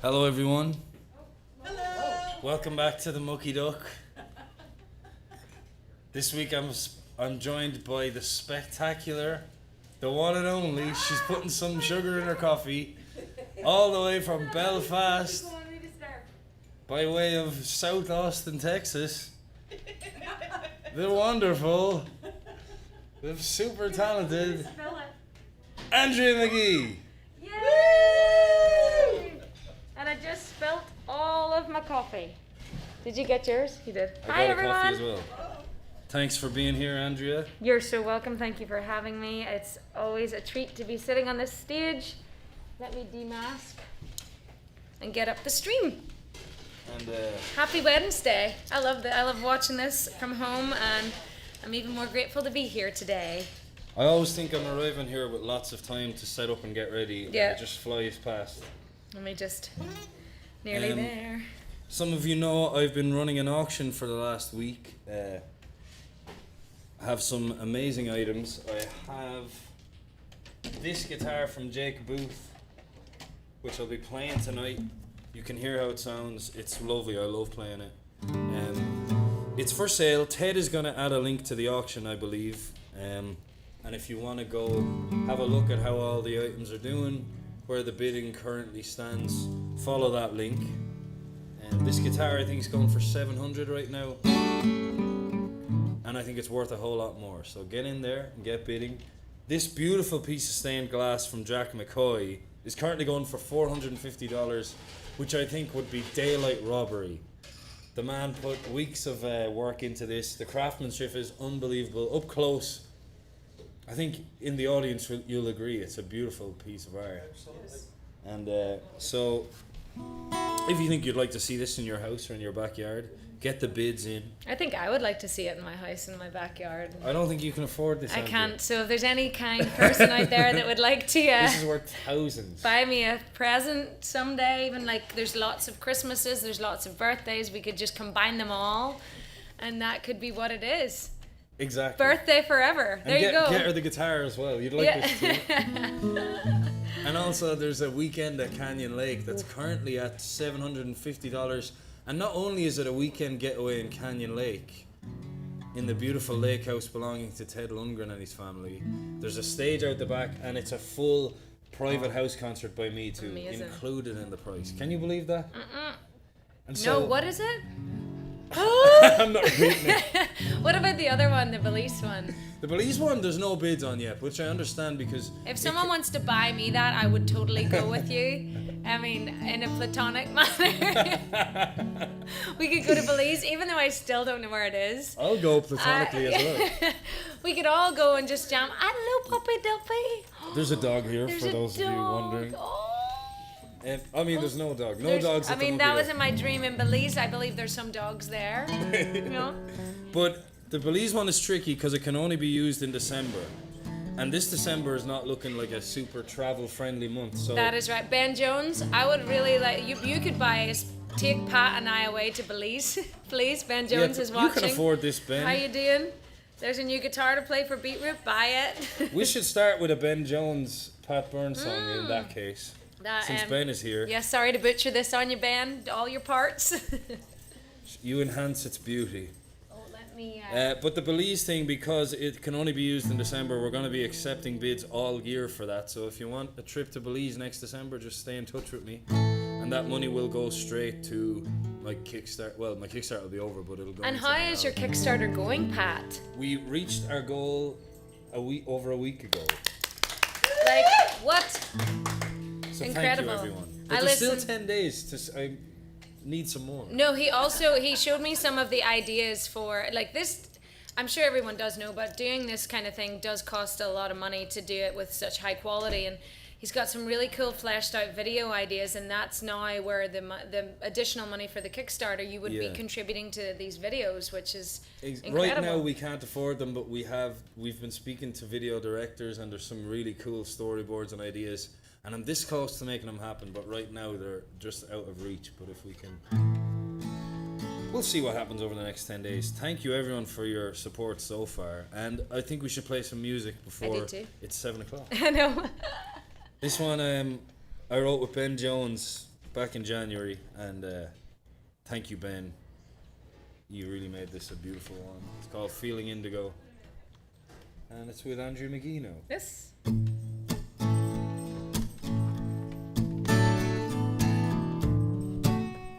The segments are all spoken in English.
Hello everyone. Hello. Welcome back to the Mucky Duck. This week I'm joined by the spectacular, the one and only. She's putting some sugar in her coffee, all the way from Belfast, by way of South Austin, Texas. The wonderful, the super talented Andrea Magee. Yay! And I just spilt all of my coffee. Did you get yours? You did. I Hi got everyone. a coffee as well. Thanks for being here, Andrea. You're so welcome. Thank you for having me. It's always a treat to be sitting on this stage. Let me demask and get up the stream. And Happy Wednesday. I love watching this from home, and I'm even more grateful to be here today. I always think I'm arriving here with lots of time to set up and get ready. Yeah. And it just flies past. Let me just nearly there. Some of you know I've been running an auction for the last week. I have some amazing items. I have this guitar from Jake Booth, which I'll be playing tonight. You can hear how it sounds. It's lovely. I love playing it. It's for sale. Ted is going to add a link to the auction, I believe. And if you want to go have a look at how all the items are doing, where the bidding currently stands, follow that link. This guitar I think is going for $700 right now, and I think it's worth a whole lot more. So get in there and get bidding. This beautiful piece of stained glass from Jack McCoy is currently going for $450, which I think would be daylight robbery. The man put weeks of work into this. The craftsmanship is unbelievable. Up close, I think in the audience you'll agree it's a beautiful piece of art. Absolutely. And so if you think you'd like to see this in your house or in your backyard, get the bids in. I think I would like to see it in my house, in my backyard. I don't think you can afford this. I Andrea. can't. So if there's any kind person out there that would like to This is worth thousands. buy me a present someday, even like there's lots of Christmases, there's lots of birthdays, we could just combine them all, and that could be what it is. Exactly. Birthday forever. There you go. Get her the guitar as well. You'd like this too. And also there's a weekend at Canyon Lake that's currently at $750. And not only is it a weekend getaway in Canyon Lake, in the beautiful lake house belonging to Ted Lundgren and his family, there's a stage out the back, and it's a full private house concert by me too, Amazing. included in the price. Can you believe that? And No, what is it? I'm not reading it. What about the other one, the Belize one? The Belize one, there's no bids on yet, which I understand because If someone wants to buy me that, I would totally go with you. I mean, in a platonic manner. We could go to Belize, even though I still don't know where it is. I'll go platonically as well. We could all go and just jam. Hello, Puppy Duppy. There's a dog here There's for a those of you dog. wondering. Oh. I mean, there's no dog. No There's- dogs I at the mean, Mucky that Duck. wasn't my dream in Belize. I believe there's some dogs there. You know? But the Belize one is tricky because it can only be used in December. And this December is not looking like a super travel-friendly month. So That is right. Ben Jones, I would really like you could buy us, take Pat and I away to Belize. Please, Ben Jones is watching. You can afford this, Ben. How you doing? There's a new guitar to play for Beetroot. Buy it. We should start with a Ben Jones, Pat Byrne song in that case. That, Since Ben is here, Yeah, sorry to butcher this on you, Ben. All your parts. you enhance its beauty. Oh, let me. But the Belize thing, because it can only be used in December, we're going to be accepting bids all year for that. So if you want a trip to Belize next December, just stay in touch with me. And that money will go straight to my Kickstarter. Well, my Kickstarter will be over, but it'll go. And into how something is your else. Kickstarter going, Pat? We reached our goal over a week ago. Like, what? So Incredible. thank you, everyone. I But there's still listened- 10 days to. I need some more. No, he showed me some of the ideas for, like, this. I'm sure everyone does know, but doing this kind of thing does cost a lot of money to do it with such high quality, and he's got some really cool fleshed out video ideas, and that's now where the additional money for the Kickstarter, you would be Yeah. contributing to these videos, which is incredible. Right now we can't afford them, but we've been speaking to video directors, and there's some really cool storyboards and ideas, and I'm this close to making them happen, but right now they're just out of reach. But if we can we'll see what happens over the next 10 days. Thank you everyone for your support so far, and I think we should play some music before it's 7 o'clock. I know. This one I wrote with Ben Jones back in January, and thank you, Ben. You really made this a beautiful one. It's called Feeling Indigo, and it's with Andrea Magee now. Yes.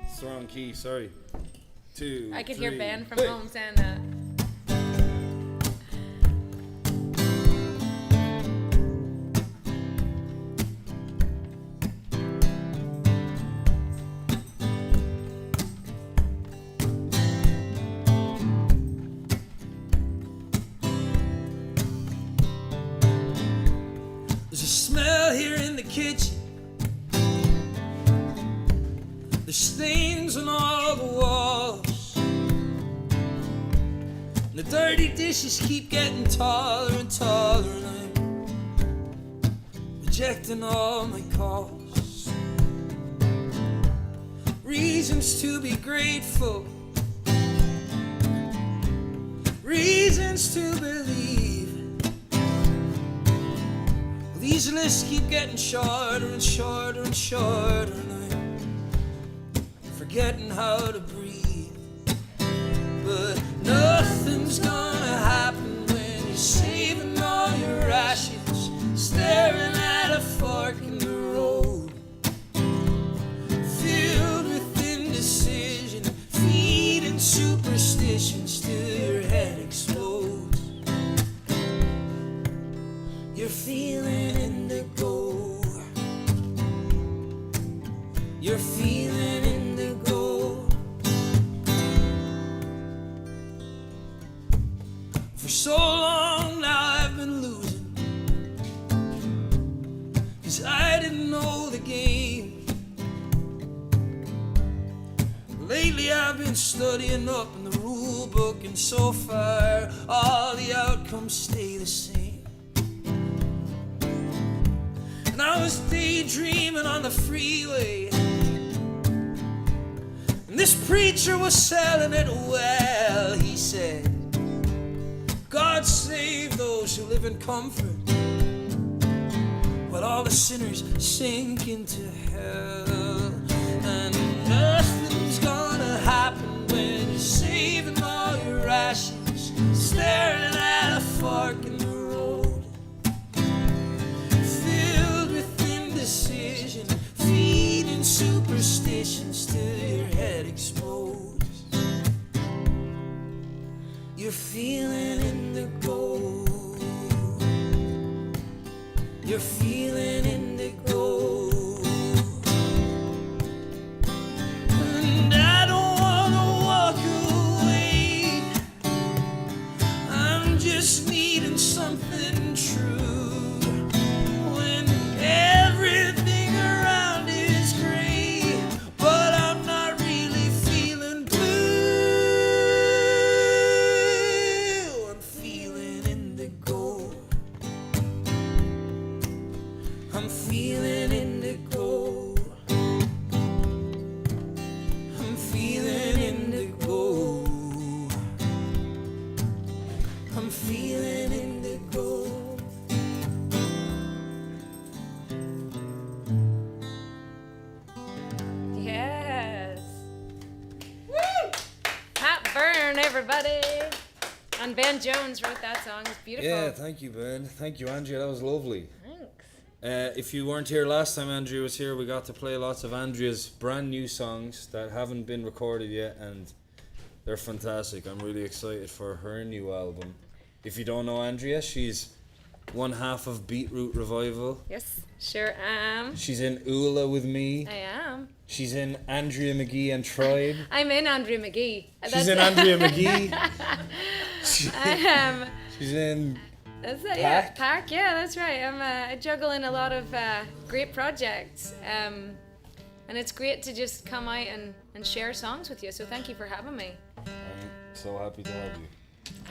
It's the wrong key, sorry. 2, I could 3, hear Ben from hey. home saying that. There's a smell here in the kitchen. There's stains on all the walls. And the dirty dishes keep getting taller and taller, and I'm rejecting all my calls. Reasons to be grateful, reasons to believe. These lists keep getting shorter and shorter and shorter, and I'm forgetting how to breathe. But nothing's gonna happen when you're saving all your rations, staring at a fork in the road, filled with indecision, feeding superstitions till your head explodes. You're feeling indigo. You're feeling indigo. For so long now I've been losing, 'cause I didn't know the game. Lately I've been studying up in the rule book, and so far all the outcomes stay the same. And I was daydreaming on the freeway, and this preacher was selling it well. He said, God save those who live in comfort, while all the sinners sink into hell. And nothing's gonna happen when you're saving all your rations, staring at a fork in the road, filled with indecision, feeding superstitions till your head explodes. You're feeling indigo. You're feeling indigo. And I don't wanna walk away. I'm just needing something true. When everything around is gray, but I'm not really feeling blue. I'm feeling indigo. I'm feeling indigo. I'm feeling indigo. I'm feeling indigo. Yes. Woo! Pat Byrne, everybody. And Ben Jones wrote that song. It's beautiful. Yeah, thank you, Ben. Thank you, Andrea. That was lovely. Thanks. If you weren't here last time Andrea was here, we got to play lots of Andrea's brand new songs that haven't been recorded yet, and they're fantastic. I'm really excited for her new album. If you don't know Andrea, she's one half of Beetroot Revival. Yes, sure am. She's in Ula with me. I am. She's in Andrea Magee and Tribe. I'm in Andrea Magee. She's in Andrea Magee. I am. She's in That's it, yeah. Park, yeah, that's right. I juggle in a lot of great projects. And it's great to just come out and share songs with you. So thank you for having me. I'm so happy to have you.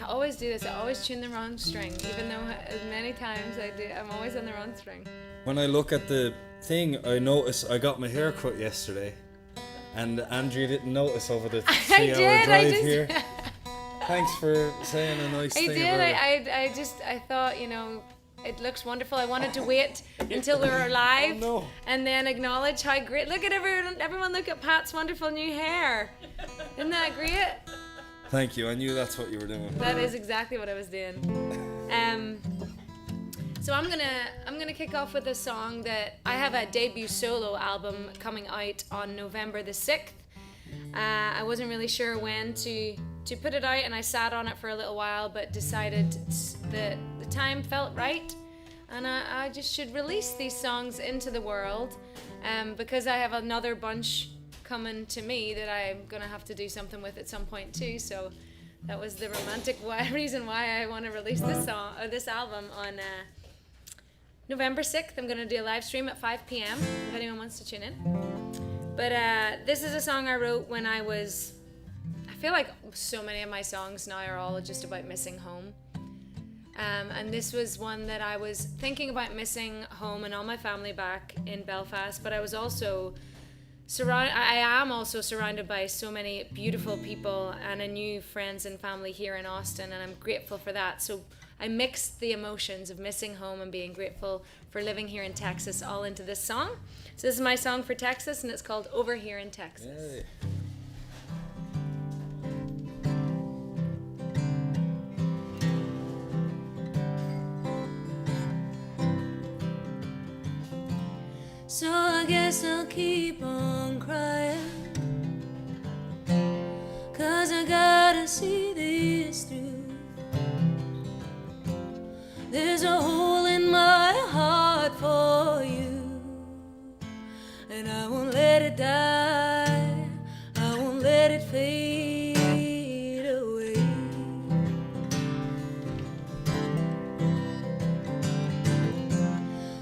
I always do this. I always tune the wrong string. Even though as many times I do, I'm always on the wrong string. When I look at the thing, I notice I got my hair cut yesterday. And Andrea didn't notice over the I 3 hour did. drive I just. here. Thanks for saying a nice I thing did. about it. I thought, it looks wonderful. I wanted to wait until we were live Oh, no. and then acknowledge how great. Look at everyone look at Pat's wonderful new hair. Isn't that great? Thank you. I knew that's what you were doing. That is exactly what I was doing. So I'm gonna kick off with a song that I have a debut solo album coming out on November the 6th. I wasn't really sure when to put it out, and I sat on it for a little while, but decided that the time felt right, and I just should release these songs into the world, because I have another bunch coming to me that I'm gonna have to do something with at some point too. So that was the romantic reason why I want to release this album on November 6th. I'm gonna do a live stream at 5 p.m. if anyone wants to tune in. But this is a song I wrote when I feel like so many of my songs now are all just about missing home. And this was one that I was thinking about missing home and all my family back in Belfast, but I was also I am also surrounded by so many beautiful people and a new friends and family here in Austin, and I'm grateful for that. So I mixed the emotions of missing home and being grateful for living here in Texas all into this song. So this is my song for Texas, and it's called Over Here in Texas. Yay. So I guess I'll keep on crying, 'cause I gotta see this through. There's a hole in my heart for you, and I won't let it die, I won't let it fade away.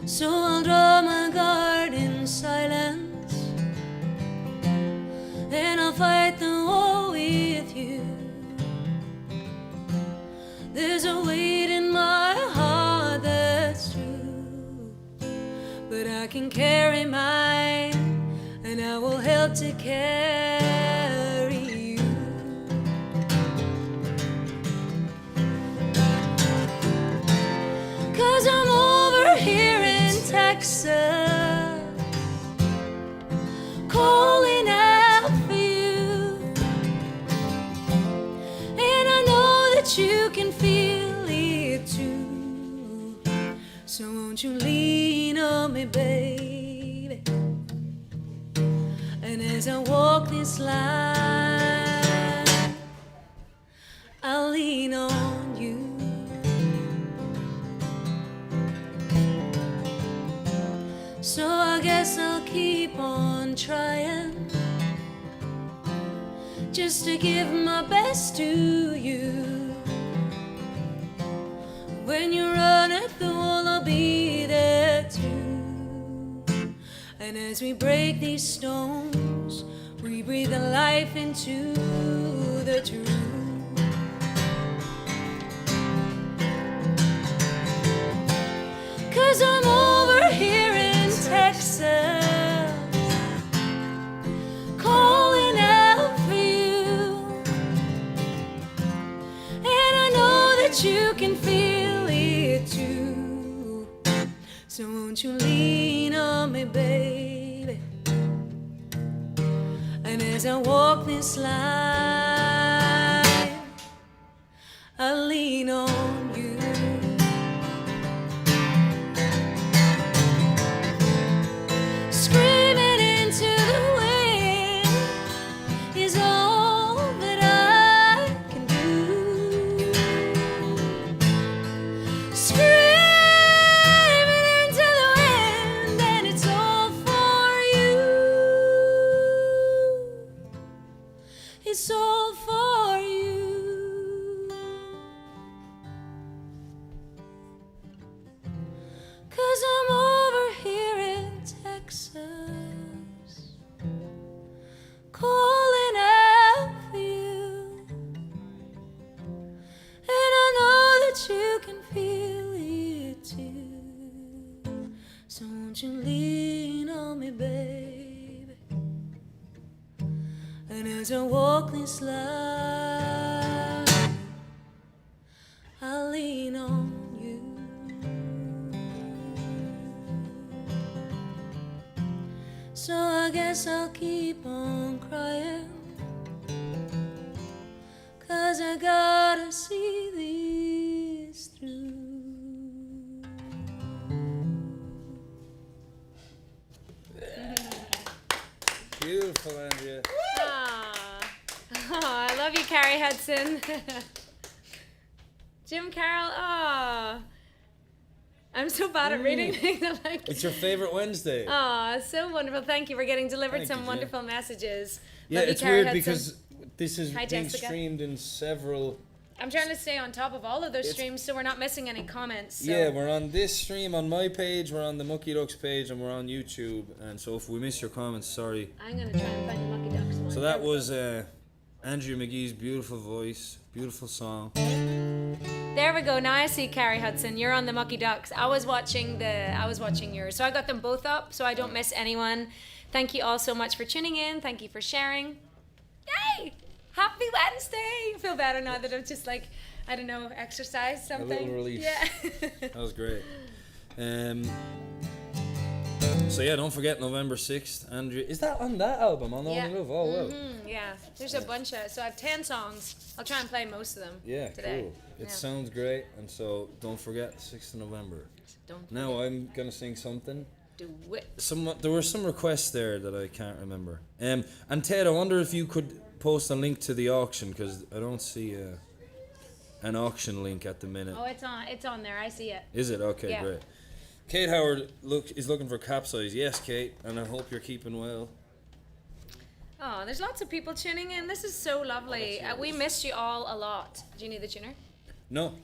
So I'll draw my guard in silence, and I'll fight the war with you. There's a weight in my heart that's true, but I can carry mine, and I will help to carry you. 'Cause I'm over here in Texas, calling out for you, and I know that you can feel it too. So won't you lean on me, baby, and as I walk this line, I'll lean on you. So I guess I'll keep on trying, just to give my best to you. When you run at the wall, I'll be there too. And as we break these stones, we breathe the life into the truth. 'Cause I'm over here in Texas, calling out for you, and I know that you can feel it too. So won't you lean on me, baby, and as I walk this line, I'll lean on you. Screaming into the wind is all that I can do. Screaming into the wind, and it's all for you. It's all for you. 'Cause I'm over here in Texas, calling out for you, and I know that you can feel it too. So won't you lean on me, baby, As I walk this life, I'll lean on you. So I guess I'll keep on crying, 'cause I gotta see this through. Beautiful, Andrea. Oh, I love you, Carrie Hudson. Jim Carroll, I'm so bad at reading things. Like, It's your favorite Wednesday. So wonderful. Thank you for getting delivered Thank some you, wonderful messages. Yeah, Love you, it's Carrie weird Hudson. because this is Hi, being Jessica. streamed in several. I'm trying to stay on top of all of those streams so we're not missing any comments. So. Yeah, we're on this stream on my page, we're on the Mucky Ducks page, and we're on YouTube. And so if we miss your comments, sorry. I'm going to try and find the Mucky Ducks one. So that was Andrea Magee's beautiful voice, beautiful song. There we go. Now I see Carrie Hudson. You're on the Mucky Ducks. I was watching yours. So I got them both up so I don't miss anyone. Thank you all so much for tuning in. Thank you for sharing. Yay! Happy Wednesday! I feel better now that I've just like, I don't know, exercised something. A little relief. Yeah. That was great. So yeah, don't forget November 6th. Andrea, is that on that album? On Yeah. Only Love? Oh wow. Yeah. There's a bunch of, so I have 10 songs. I'll try and play most of them Yeah, today. cool. It Yeah. sounds great, and so don't forget 6th of November. Don't Now I'm gonna sing something. do it. There were some requests there that I can't remember. And Ted, I wonder if you could post a link to the auction, because I don't see an auction link at the minute. Oh, it's on there. I see it. Is it? Okay, Yeah. great. Kate Howard is looking for capsize. Yes, Kate, and I hope you're keeping well. Oh, there's lots of people tuning in. This is so lovely. We missed you all a lot. Do you need the tuner? No,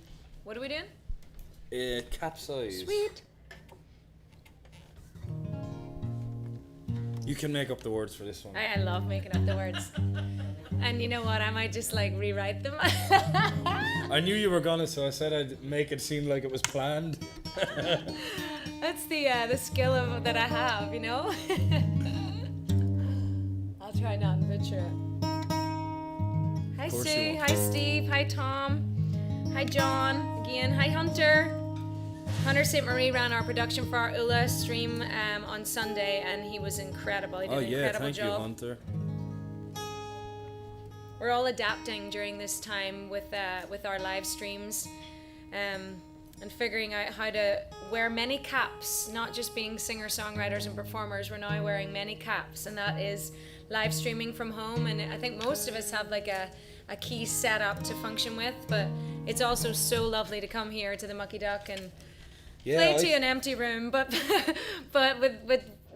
What are we doing? capsize. Sweet. You can make up the words for this one. I love making up the words. And you know what? I might just like rewrite them. I knew you were gonna, so I said I'd make it seem like it was planned. That's the skill that I have, you know. I'll try not to butcher it. Hi course you Sue. won't. Hi Steve. Hi Tom. Hi John. Again. Hi Hunter. Hunter St. Marie ran our production for our ULA stream on Sunday, and he was incredible. He did Oh an yeah, incredible thank you, job. Hunter. We're all adapting during this time with our live streams, and figuring out how to wear many caps, not just being singer-songwriters and performers. We're now wearing many caps, and that is live streaming from home. And I think most of us have like a key setup to function with, but it's also so lovely to come here to the Mucky Duck and play to an empty room, but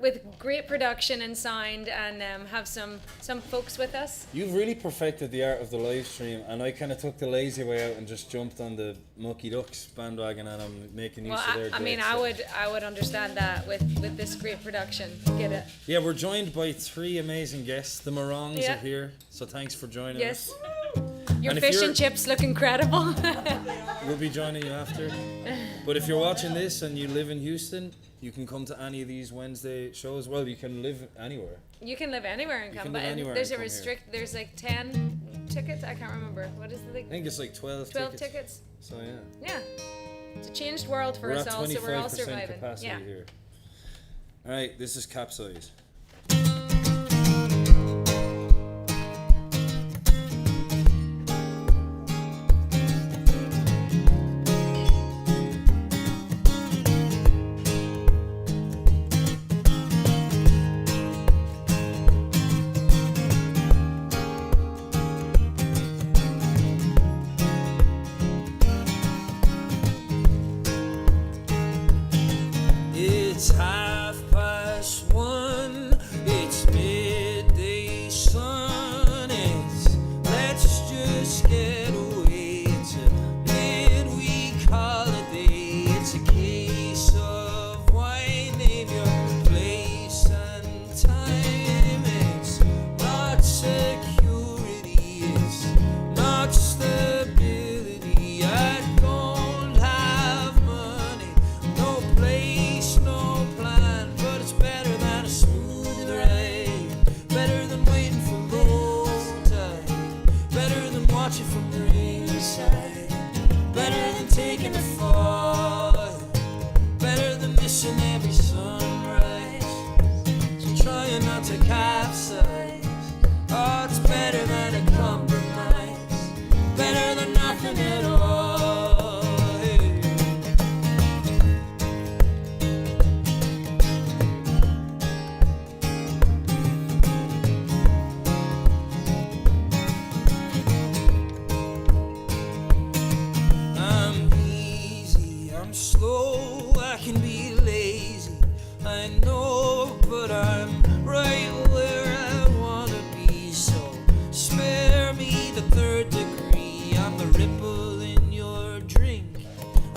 with great production and sound, and have some folks with us. You've really perfected the art of the live stream, and I kind of took the lazy way out and just jumped on the Mucky Ducks bandwagon, and I'm making use Well, of their I mean, great I would understand that with this great production. Get it? Yeah, we're joined by 3 amazing guests. The Morongs Yeah. are here, so thanks for joining Yes. us. Your And if fish you're- and chips look incredible. We'll be joining you after. But if you're watching this and you live in Houston, you can come to any of these Wednesday shows. Well, you can live anywhere. You can live anywhere and You come, can but live anywhere there's and a come here. there's like 10 tickets. I can't remember. What is the I thing? think it's like 12 tickets. So yeah. Yeah. It's a changed world for We're us at all, so we're all 25% surviving. capacity Yeah. here. Alright, this is Capsize. It's 1:30.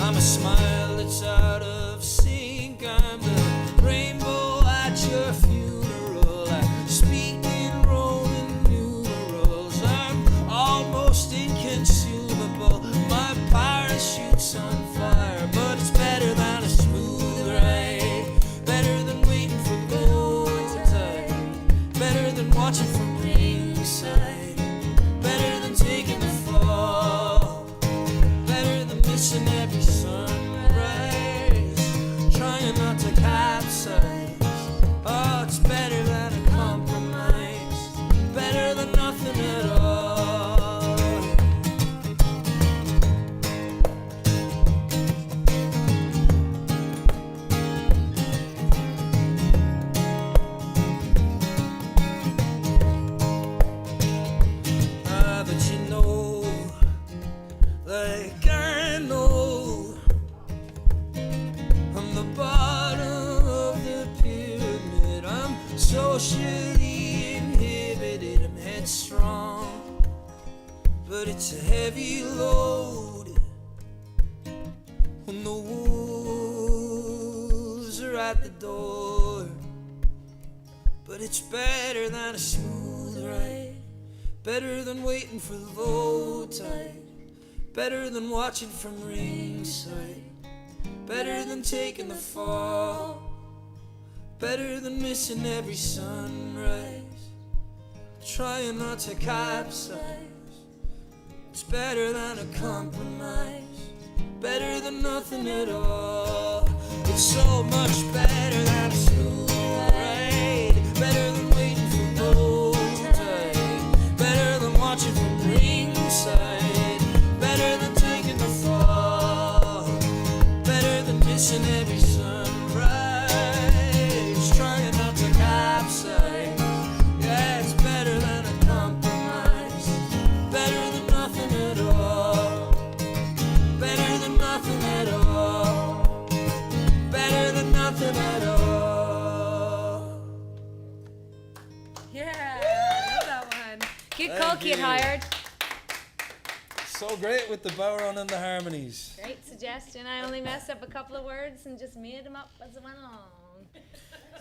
I'm a smile that's out of sync. I'm the rainbow at your funeral. I speak in Roman numerals. I'm almost inconsumable. My parachute's on fire, but it's better than a smooth ride. Better than waiting for low tide. Better than watching from ringside. Better than taking the fall. Better than missing every sunrise. Trying not to capsize. Oh, it's better than a compromise. Better than nothing at all. But you know, like I know, I'm the bottom of the pyramid. I'm socially inhibited, I'm headstrong, but it's a heavy load when the wolves are at the door. But it's better than a smooth ride. Better than waiting for the low tide. Better than watching from ringside. Better than taking the fall. Better than missing every sunrise. Trying not to capsize. It's better than a compromise. Better than nothing at all. It's so much better than a smooth ride. Better than waiting for low tide. Better than watching from ringside. Better than taking the fall. Better than missing every sunrise. Trying not to capsize. Yeah, it's better than a compromise. Better than nothing at all. Better than nothing at all. Better than nothing at all. Yeah, I love that one. Good call, Kate Hired. So great with the bowron and the harmonies. Great suggestion. I only messed up a couple of words and just made them up as I went along.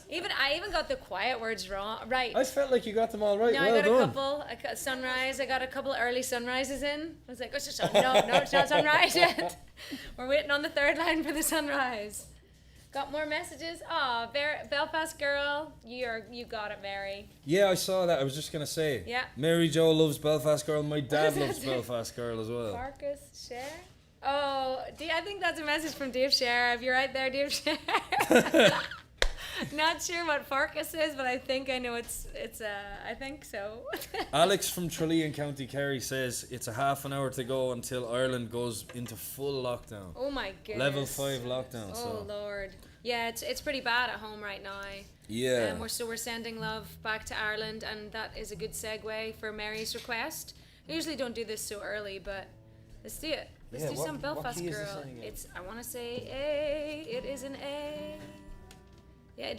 I even got the quiet words wrong. Right. I felt like you got them all right. No, Well I got done. a couple. Sunrise. I got a couple early sunrises in. I was like, it's just no, it's not sunrise yet. We're waiting on the third line for the sunrise. Got more messages. Oh, Belfast girl, you got it, Mary. Yeah, I saw that. I was just gonna say. Yeah. Mary Jo loves Belfast Girl. My dad loves Belfast Girl as well. Farkas Share. Oh, I think that's a message from Dave Sheriff. You're right there, Dave Sheriff. Not sure what Farkas is, but I think I know it's I think so. Alex from Tralee in County Kerry says it's a half an hour to go until Ireland goes into full lockdown. Oh my goodness. Level 5 lockdown. Oh Lord. Yeah, it's pretty bad at home right now. Yeah. We're sending love back to Ireland, and that is a good segue for Mary's request. I usually don't do this so early, but let's do it. Let's do some Belfast Girl. I want to say A. It is an A. Yeah.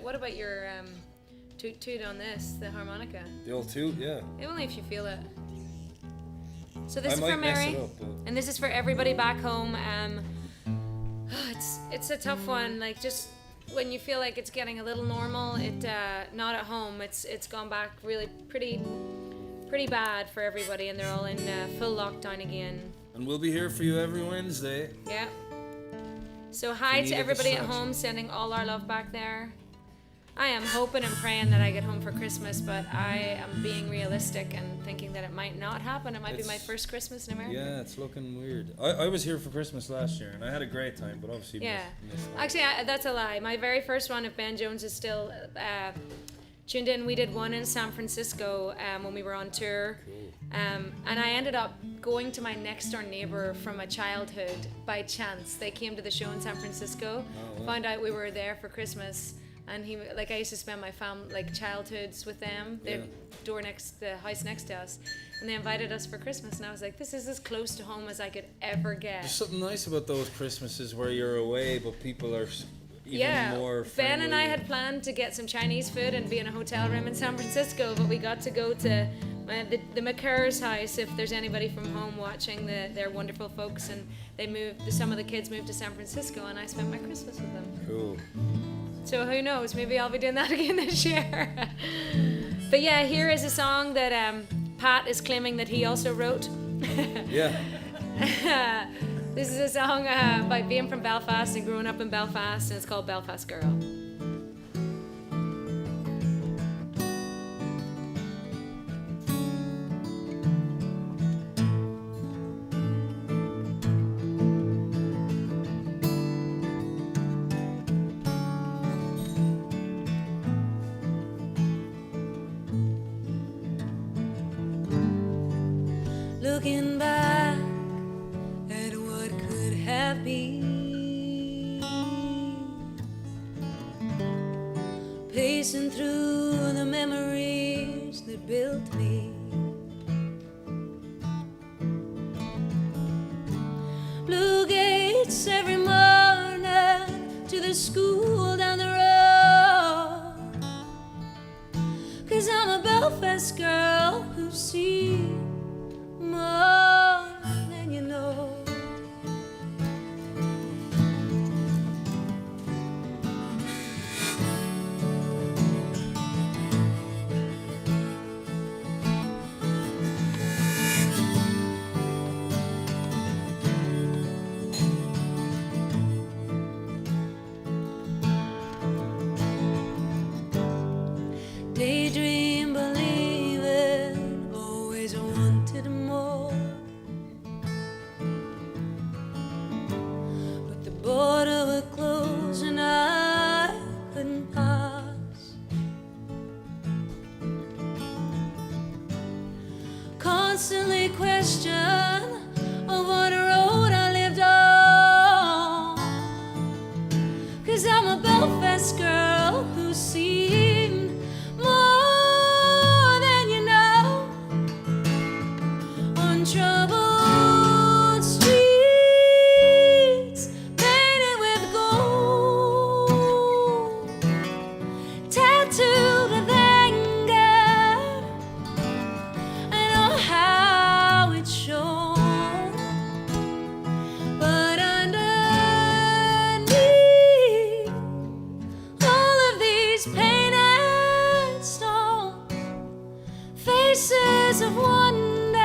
What about your toot on this, the harmonica? The old toot, yeah. Only if you feel it. So this I is might for Mary, mess it up, but... and this is for everybody back home. It's a tough one. Like, just when you feel like it's getting a little normal, not at home. It's gone back really pretty bad for everybody, and they're all in full lockdown again. And we'll be here for you every Wednesday. Yeah. So hi to everybody at home, sending all our love back there. I am hoping and praying that I get home for Christmas, but I am being realistic and thinking that it might not happen. It might be my first Christmas in America. Yeah, it's looking weird. I was here for Christmas last year, and I had a great time, but obviously missed that. Actually, that's a lie. My very first one, if Ben Jones is still tuned in, we did one in San Francisco when we were on tour. And I ended up going to my next door neighbor from a childhood by chance. They came to the show in San Francisco, found out we were there for Christmas, and I used to spend my childhoods with them. Their the house next to us, and they invited us for Christmas, and I was like, this is as close to home as I could ever get. There's something nice about those Christmases where you're away, but people are even more friendly. Ben and I had planned to get some Chinese food and be in a hotel room in San Francisco, but we got to go to the McCurr's house, if there's anybody from home watching, they're wonderful folks, and some of the kids moved to San Francisco, and I spent my Christmas with them. Cool. So who knows, maybe I'll be doing that again this year. But yeah, here is a song that Pat is claiming that he also wrote. Yeah. This is a song about being from Belfast and growing up in Belfast, and it's called Belfast Girl. Looking back at what could have been, pacing through the memories that built me, blue gates every morning to the school down the road, 'cause I'm a Belfast girl who's seen more than you know. Daydream, believing, always wanted more. But the border was closed and I couldn't pass. Constantly question of what road I lived on, 'cause I'm a Belfast girl who's seen more than you know. On troubled streets painted with gold, tattooed with anger, and oh how it shone. But underneath all of these painted stones, faces of wonder,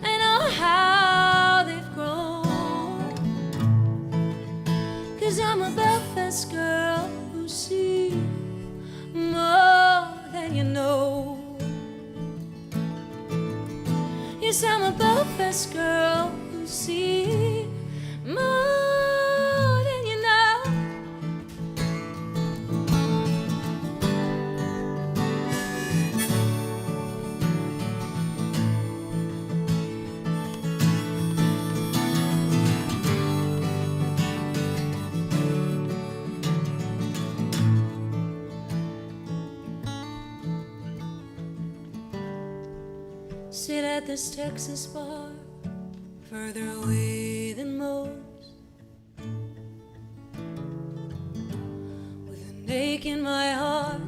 and oh how they've grown. 'Cause I'm a Belfast girl who's seen more than you know. Yes, I'm a Belfast girl who's seen more than you know. Sit at this Texas bar, further away than most, with an ache in my heart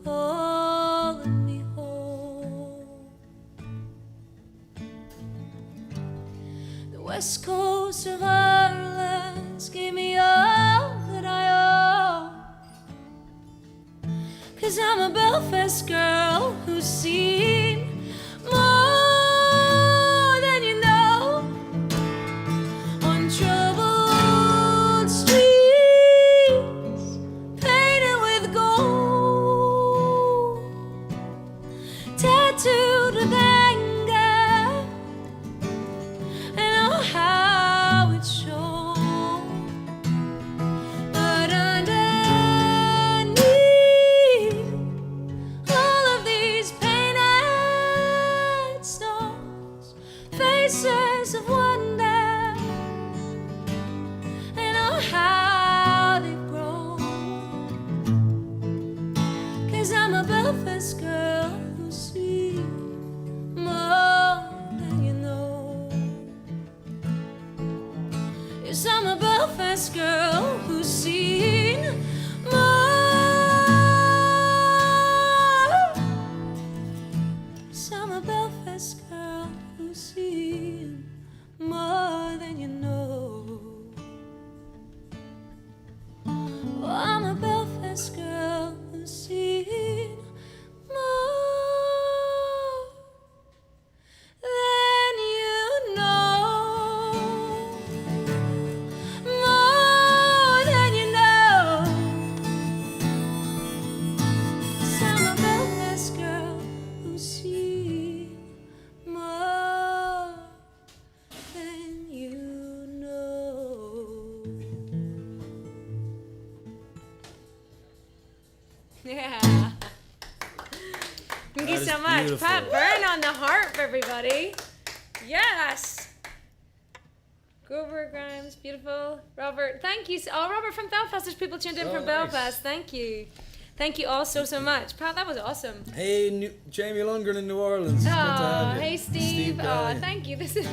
calling me home. The west coast of Ireland gave me all that I own, 'cause I'm a Belfast girl who's seen more than you know. On troubled streets painted with gold, tattooed with anger, and oh how it shone. But underneath all of these painted stones, faces of wonder, and oh how they've grown. 'Cause I'm a Belfast girl who's seen more than you know. Yes, I'm a Belfast girl who's seen more so much. Beautiful. Pat Byrne on the harp, everybody. Yes. Grover Grimes, beautiful. Robert, thank you. Oh, Robert from Belfast. There's people tuned in from nice. Belfast. Thank you. Thank you all so much. Pat, that was awesome. Hey, Jamie Lundgren in New Orleans. Good to have you. Hey, Steve. Guy. Thank you. This is.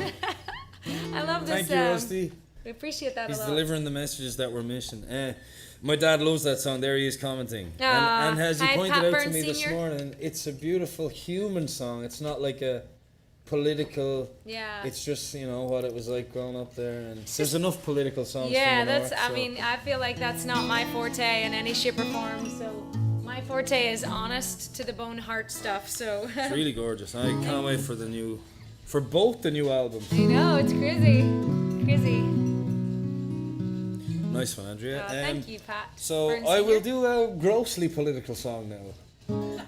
I love this. Thank you, Rusty. We appreciate that He's a lot. delivering the messages that we're missing. My dad loves that song. There he is commenting. Aw, and as he hi, pointed Pat out Byrne to me this Senior. morning, it's a beautiful human song. It's not like a political. Yeah. It's just, what it was like growing up there. And there's enough political songs. Yeah, from the that's. north, I so- mean, I feel like that's not my forte in any shape or form. So my forte is honest to the bone heart stuff. So. It's really gorgeous. I can't wait for both the new albums. I know, it's crazy. Crazy. Nice one, Andrea. Thank you, Pat. So Byrne I will Senior. do a grossly political song now.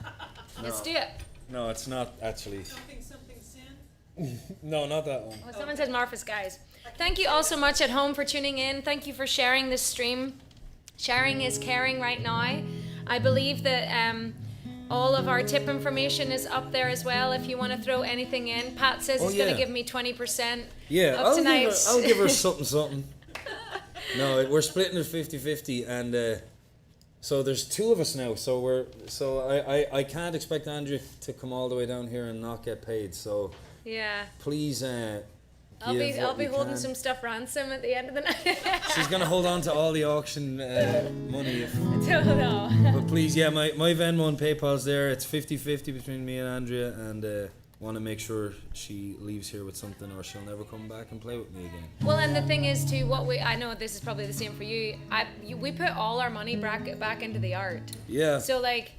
Let's do it. No, it's not actually. Something sin. No, not that one. Well, someone said Marfus, guys. Thank you all so much at home for tuning in. Thank you for sharing this stream. Sharing is caring right now. I believe that all of our tip information is up there as well. If you want to throw anything in, Pat says he's going to give me 20%. Yeah, of tonight. I'll give her something. No, we're splitting it 50-50, and so there's two of us now. So I can't expect Andrea to come all the way down here and not get paid. So Yeah. please. I'll be holding some stuff ransom at the end of the night. She's gonna hold on to all the auction money. I don't know. But please, yeah, my Venmo and PayPal's there. It's 50-50 between me and Andrea, and want to make sure she leaves here with something, or she'll never come back and play with me again. Well, and the thing is too, I know this is probably the same for you. We put all our money back into the art. Yeah. So like,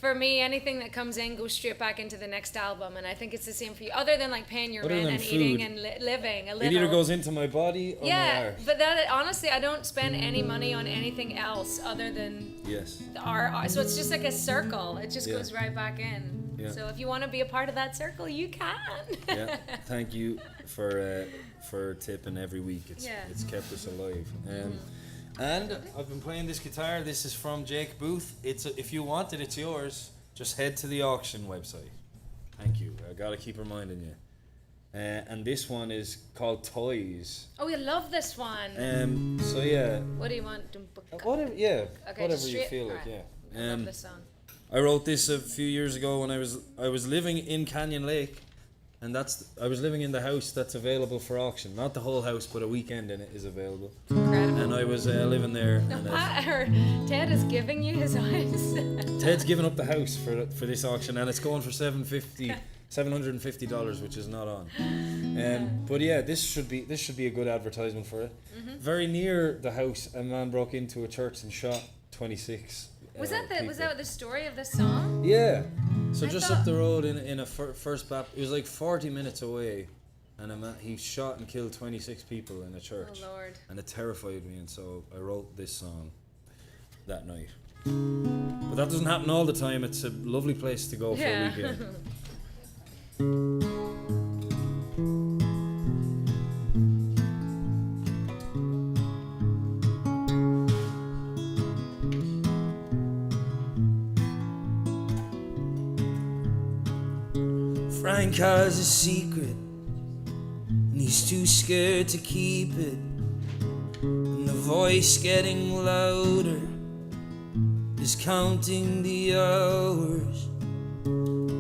for me, anything that comes in goes straight back into the next album, and I think it's the same for you. Other than like paying your Other rent than and food. eating and living a little. It either goes into my body or my art. but that honestly, I don't spend any money on anything else other than Yes. our. So it's just like a circle. It just Yeah. goes right back in. Yeah. So if you want to be a part of that circle, you can. Yeah. Thank you for tipping every week. It's kept us alive. And I've been playing this guitar. This is from Jake Booth. If you want it, it's yours. Just head to the auction website. Thank you. I gotta keep reminding you. And this one is called Toys. Oh, we love this one. So yeah. What do you want? Whatever. Yeah. Okay, whatever just you straight- feel like. alright. Yeah. I love this song. I wrote this a few years ago when I was living in Canyon Lake, and I was living in the house that's available for auction. Not the whole house, but a weekend in it is available. Incredible. And I was living there. And Ted is giving you his house. Ted's given up the house for this auction, and it's going for $750, which is not on. But yeah, this should be a good advertisement for it. Mm-hmm. Very near the house, a man broke into a church and shot 26. Was that people. the story of this song? Yeah. So I just thought- up the road in a First Baptist, it was like 40 minutes away, and he shot and killed 26 people in a church. Oh Lord. And it terrified me, and so I wrote this song that night. But that doesn't happen all the time. It's a lovely place to go for a weekend. Frank has a secret, and he's too scared to keep it. And the voice getting louder is counting the hours.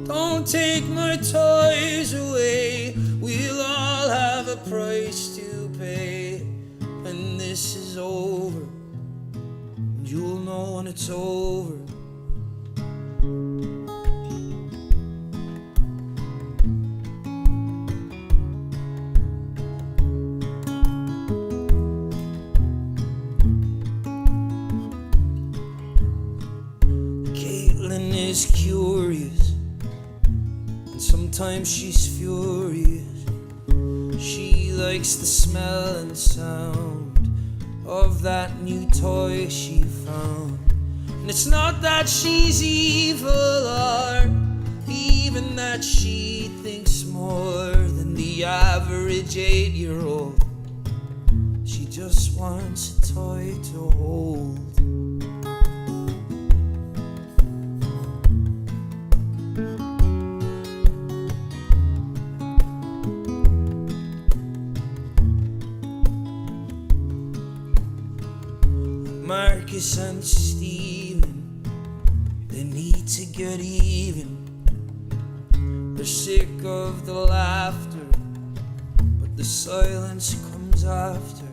Don't take my toys away, we'll all have a price to pay. When this is over, and you'll know when it's over. Is curious, and sometimes she's furious. She likes the smell and sound of that new toy she found. And it's not that she's evil, or even that she thinks more than the average 8-year-old. She just wants a toy to hold. Marcus and Stephen, they need to get even. They're sick of the laughter, but the silence comes after.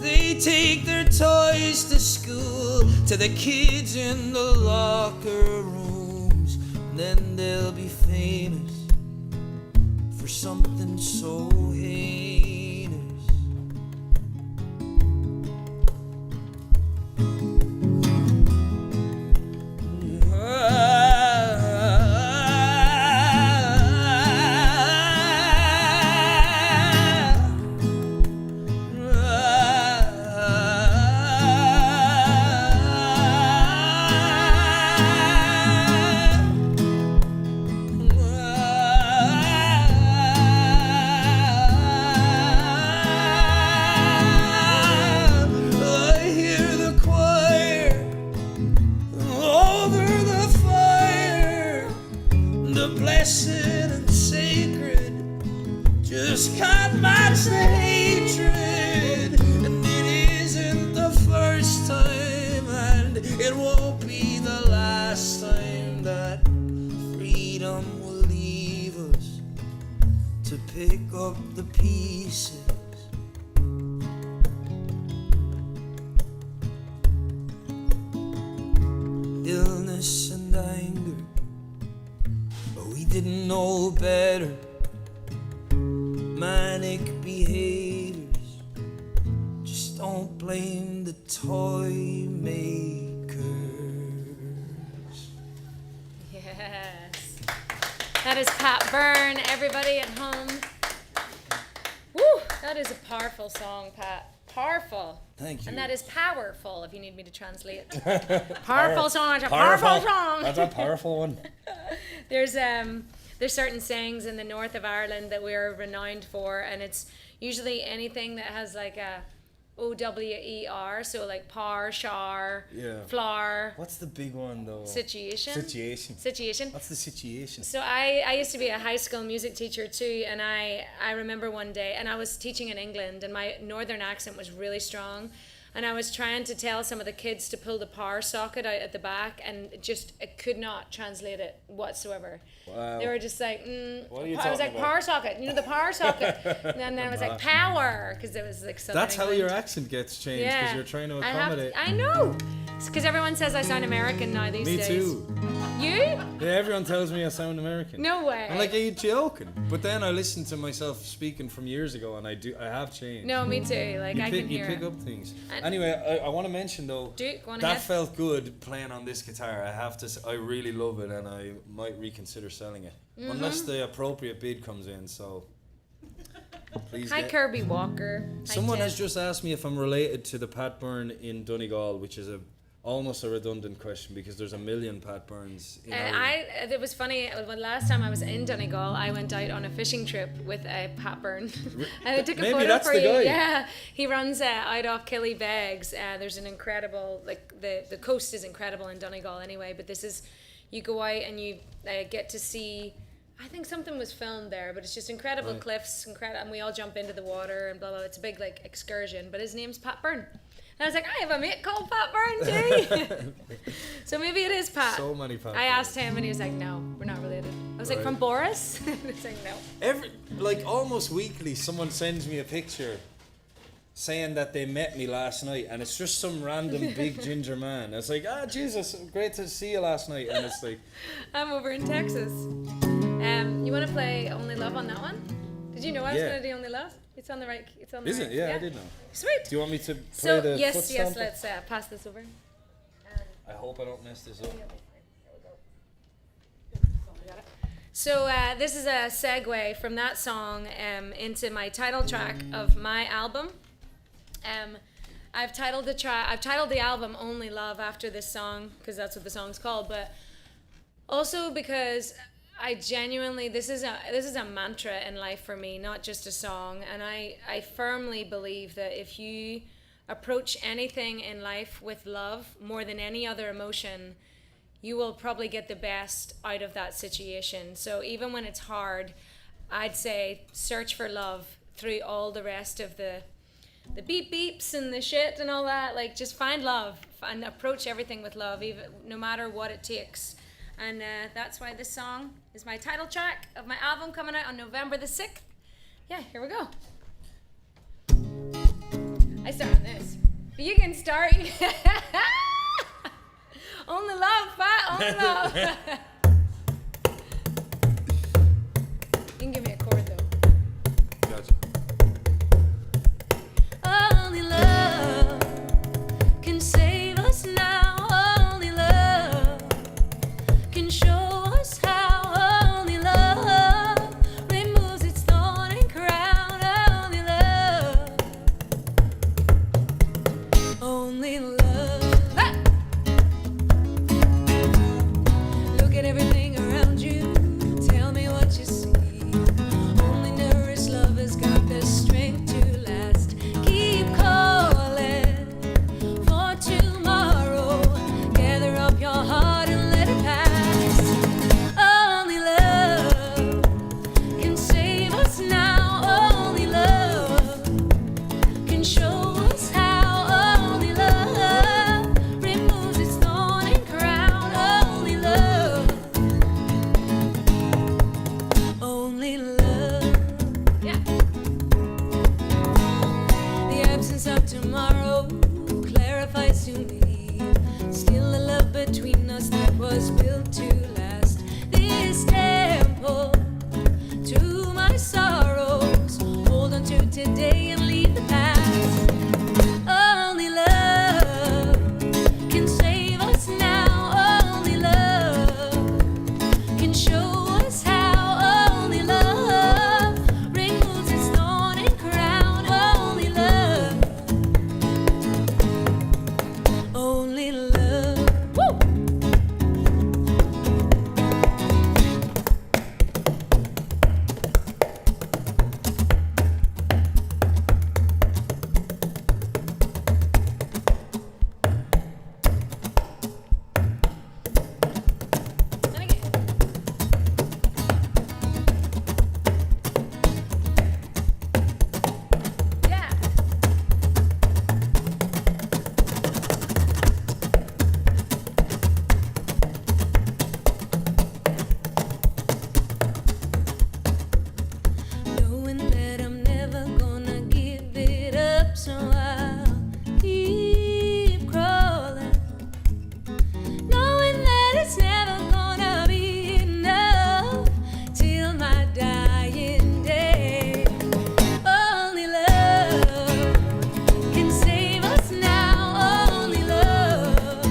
They take their toys to school, to the kids in the locker rooms, and then they'll be famous for something so heinous. Pick up the pieces. Illness and anger, but we didn't know better. Manic behaviors, just don't blame the toy makers. Yes. That is Pat Byrne, everybody at home. Woo! That is a powerful song, Pat. Powerful. Thank you. And that is powerful, if you need me to translate. Powerful song, it's a powerful song. That's a powerful one. There's certain sayings in the north of Ireland that we're renowned for, and it's usually anything that has like a OWER, so like par, shar, Yeah. flour. What's the big one though? Situation. What's the situation? So I used to be a high school music teacher too, and I remember one day, and I was teaching in England, and my northern accent was really strong, and I was trying to tell some of the kids to pull the power socket out at the back, and I could not translate it whatsoever. Wow. They were just like, What are you I was like, talking about? power socket, the power socket. And then I was like, power, because it was like Southern That's how England. your accent gets changed, because you're trying to accommodate. I know. Because everyone says I sound American now these Me days. too. You? Yeah, everyone tells me I sound American. No way. I'm like, are you joking? But then I listen to myself speaking from years ago, and I have changed. No, me too. Like I can hear You pick it. up things. And- Anyway, I want to mention though, Go on that ahead. felt good playing on this guitar. I have to. I really love it, and I might reconsider selling it unless the appropriate bid comes in. So please. Hi, get- Kirby Walker. Hi, Someone Tim. has just asked me if I'm related to the Pat Byrne in Donegal, which is almost a redundant question because there's a million Pat Byrnes in Ireland. It was funny. When last time I was in Donegal, I went out on a fishing trip with Pat Byrne, and I took a Maybe photo that's for the you. guy. Yeah, he runs out off Killybegs. There's an incredible, like the coast is incredible in Donegal anyway. But this is, you go out and you get to see. I think something was filmed there, but it's just incredible Right. cliffs, and we all jump into the water and blah blah. It's a big like excursion. But his name's Pat Byrne. And I was like, I have a mate called Pat Byrne too. So maybe it is Pat. So many Pat I asked him and he was like, no, we're not related. I was like, Right. from Boris? He was like, no. Almost weekly, someone sends me a picture saying that they met me last night, and it's just some random big ginger man. It's like, Jesus, great to see you last night, and it's like, I'm over in Texas. You want to play Only Love on that one? Did you know I was Yeah. going to do Only Love? It's on the right. It's on the is right. it? Yeah, I did know. Sweet. Do you want me to play So the foot yes, stomper? let's pass this over. I hope I don't mess this up. So this is a segue from that song into my title track of my album. I've titled the album "Only Love" after this song because that's what the song's called, but also because I genuinely this is a mantra in life for me, not just a song, and I firmly believe that if you approach anything in life with love more than any other emotion, you will probably get the best out of that situation. So even when it's hard, I'd say search for love through all the rest of the the beep beeps and the shit and all that. Like, just find love and approach everything with love, even no matter what it takes. And that's why this song is my title track of my album coming out on November the 6th. Yeah, here we go. I start on this. But you can start. Only love, Pat. Only love. You can give me a chord though. Gotcha. Only love can save us now. Only love can show us how. Only love removes its thorn and crown. Only love. Only love. Ah! Look at everything around you. Tell me what you see. Only nourished love has got the strength to last. Keep calling for tomorrow. Gather up your heart and let it pass. Only love can save us now. Only love can show us how. Only love removes its thorn and crown. Only love. Only love. Yeah. The absence of tomorrow clarifies to me. Still a love between us that was built to last. This temple to my sorrows. Hold on to today and leave the past. Only love can save us now. Only love can show us how. Only love removes its thorn and crown. Only love. Only love. Woo! And again. Yeah. Knowing that I'm never gonna give it up, so I'll keep crawling. Knowing that it's never gonna be enough till my dying day. Only love can save us now. Only love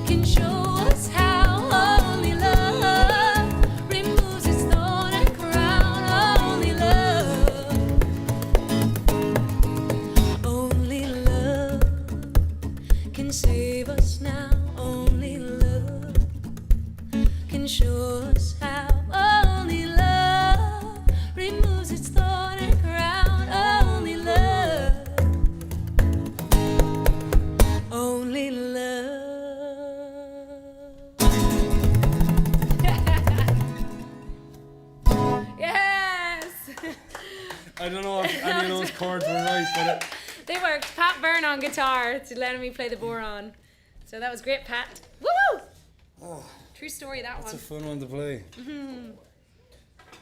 can show us how. Only love removes its thorn and crown. Only love. Only love can save us now. Only love can show us how. Only love removes its thorn and crown. Only love. Only love. Yes. I don't know if any of those chords were right, but They worked. Pat Byrne on guitar to letting me play the boron. So that was great, Pat. Woo! True story, that it's a one. fun one to play.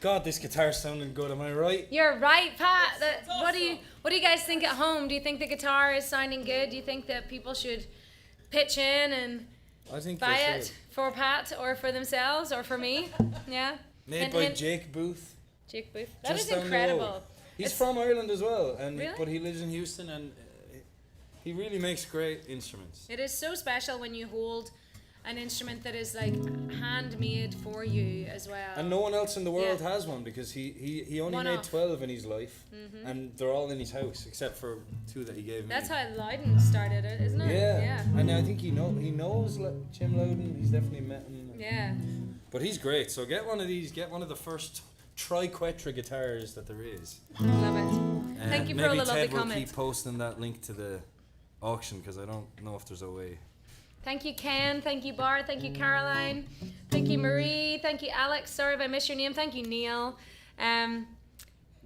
God, this guitar's sounding good. Am I right? You're right, Pat. What do you guys think at home? Do you think the guitar is sounding good? Do you think that people should pitch in and I think buy they it should. for Pat or for themselves or for me? Yeah. Made Hint, by hint. Jake Booth. Jake Booth. That Just is down the incredible. road. He's It's- from Ireland as well, and Really? but he lives in Houston, and he really makes great instruments. It is so special when you hold an instrument that is like handmade for you as well. And no one else in the world Yeah. has one because he only One made off. 12 in his life, and they're all in his house except for 2 that he gave That's me. how Loudon started it, isn't it? Yeah. And I think he knows Jim Loudon. He's definitely met him. Yeah. But he's great. So get one of these. Get one of the first triquetra guitars that there is. Love it. Thank you for all maybe the lovely Ted will comments. keep posting that link to the auction because I don't know if there's a way. Thank you, Ken. Thank you, Bart. Thank you, Caroline. Thank you, Marie. Thank you, Alex. Sorry if I missed your name. Thank you, Neil.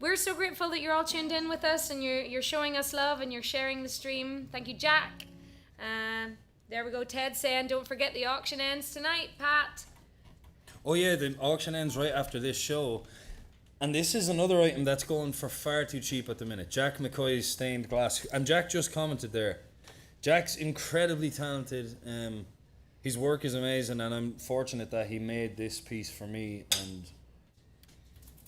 we're so grateful that you're all tuned in with us and you're showing us love and you're sharing the stream. Thank you, Jack. There we go. Ted saying, don't forget the auction ends tonight, Pat. Oh yeah, the auction ends right after this show. And this is another item that's going for far too cheap at the minute. Jack McCoy's stained glass. And Jack just commented there. Jack's incredibly talented. His work is amazing, and I'm fortunate that he made this piece for me. And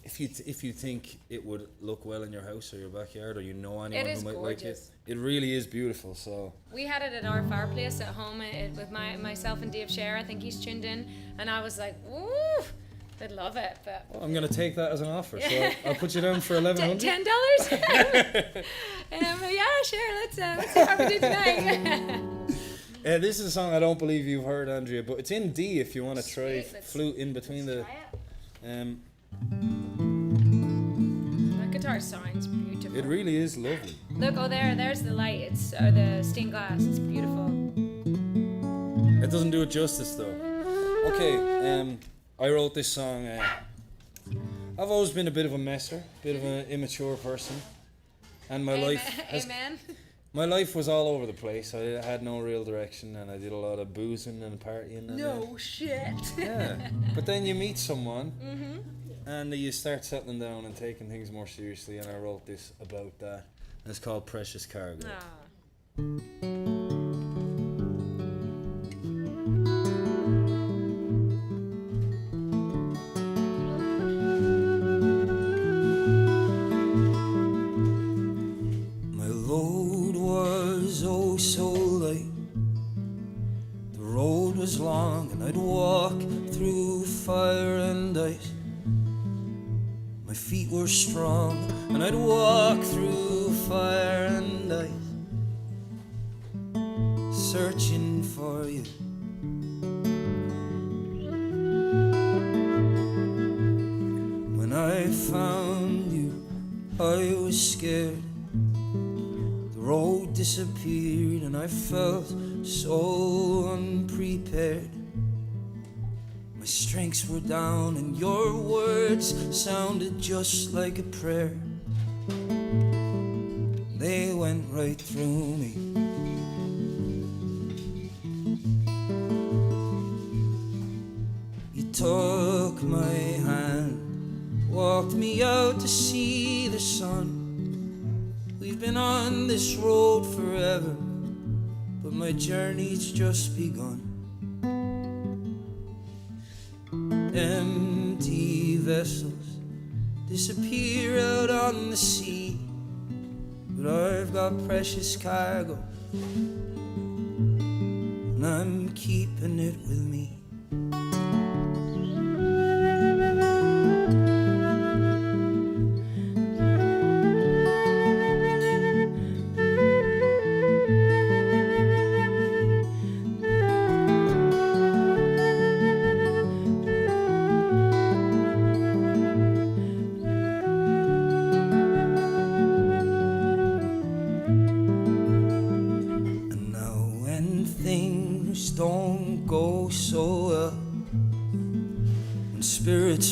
if you think it would look well in your house or your backyard, or you know anyone who might like it, it really is beautiful. So we had it at our fireplace at home with myself and Dave Sher. I think he's tuned in, and I was like, ooh, I'd love it. But well, I'm gonna take that as an offer. So I'll put you down for $1,100. $10. Yeah, sure. Let's see how we do tonight. This is a song I don't believe you've heard, Andrea, but it's in D if you want to try flute in between the. That guitar sounds beautiful. It really is lovely. Look, there's the light. Or the stained glass. It's beautiful. It doesn't do it justice though. Okay, I wrote this song. I've always been a bit of a messer, bit of an immature person, and my my life was all over the place. I had no real direction, and I did a lot of boozing and partying. No shit. Yeah, but then you meet someone, and you start settling down and taking things more seriously. And I wrote this about that. And it's called Precious Cargo. Long, and I'd walk through fire and ice. My feet were strong, and I'd walk through fire and ice, searching for you. When I found you, I was scared. The road disappeared, and I felt so unprepared. My strengths were down, and your words sounded just like a prayer. They went right through me. You took my hand, walked me out to see the sun. We've been on this road forever, but my journey's just begun. Empty vessels disappear out on the sea, but I've got precious cargo, and I'm keeping it with me.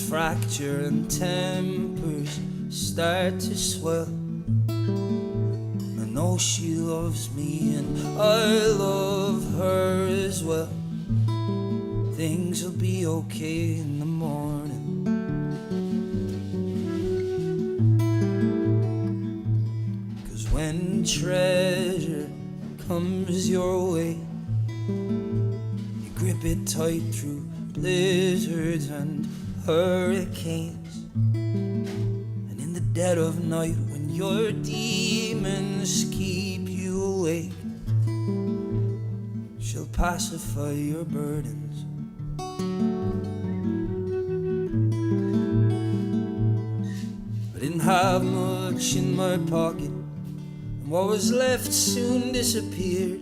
Fracture and tempers start to swell. I know she loves me and I love her as well. Things will be okay in the morning. Cause when treasure comes your way, you grip it tight through blizzards and hurricanes, and in the dead of night when your demons keep you awake, she'll pacify your burdens. I didn't have much in my pocket, and what was left soon disappeared.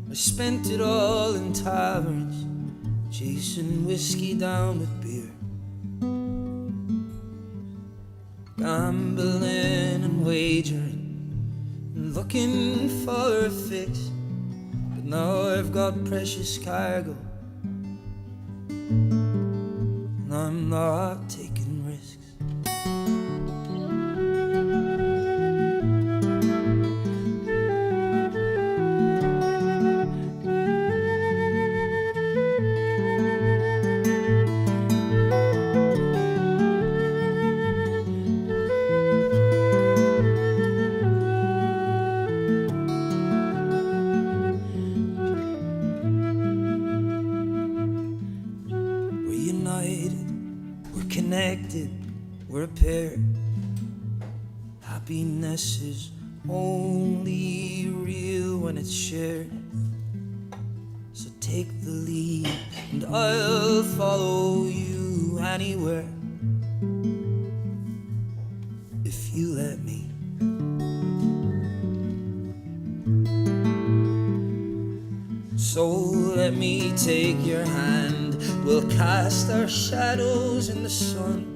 I spent it all in taverns, chasing whiskey down with beer, gambling and wagering and looking for a fix. But now I've got precious cargo, and I'm not taking risks. Happiness is only real when it's shared. So take the lead and I'll follow you anywhere if you let me. So let me take your hand, we'll cast our shadows in the sun.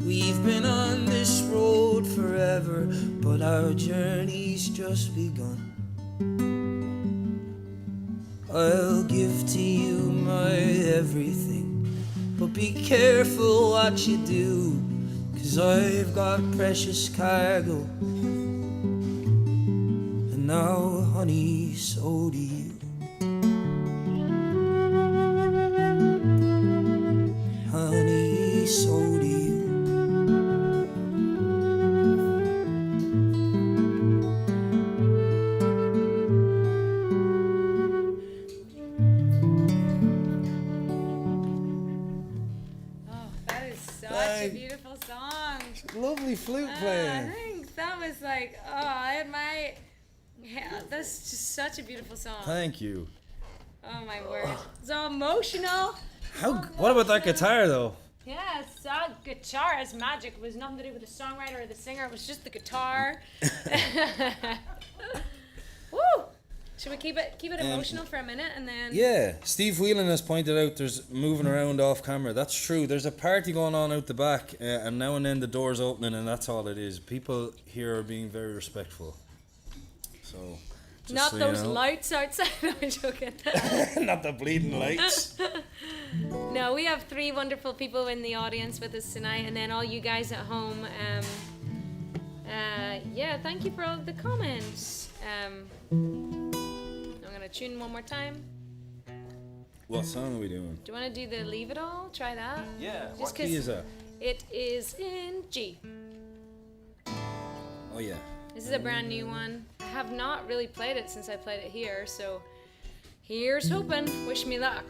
We've been on this road forever, but our journey's just begun. I'll give to you my everything, but be careful what you do, 'cause I've got precious cargo. And now, honey, so do you. Honey, so do you. Beautiful song. Lovely flute playing. Thanks. That was like, I had my. Yeah, that's just such a beautiful song. Thank you. Oh my word. It's all emotional. What about that guitar though? Yeah, it's guitar as magic. It was nothing to do with the songwriter or the singer. It was just the guitar. Woo! Should we keep it emotional for a minute and then? Yeah, Steve Whelan has pointed out there's moving around off camera. That's true. There's a party going on out the back, and now and then the door's opening, and that's all it is. People here are being very respectful. So, just Not so those you know. lights outside. I'm joking. Not the bleeding lights. No, we have 3 wonderful people in the audience with us tonight, and then all you guys at home. Yeah, thank you for all of the comments. I'm gonna tune one more time. What song are we doing? Do you want to do the Leave It All? Try that. Yeah. Just What key 'cause is that? It is in G. Oh yeah. This is a brand new one. I have not really played it since I played it here, so here's hoping. Wish me luck.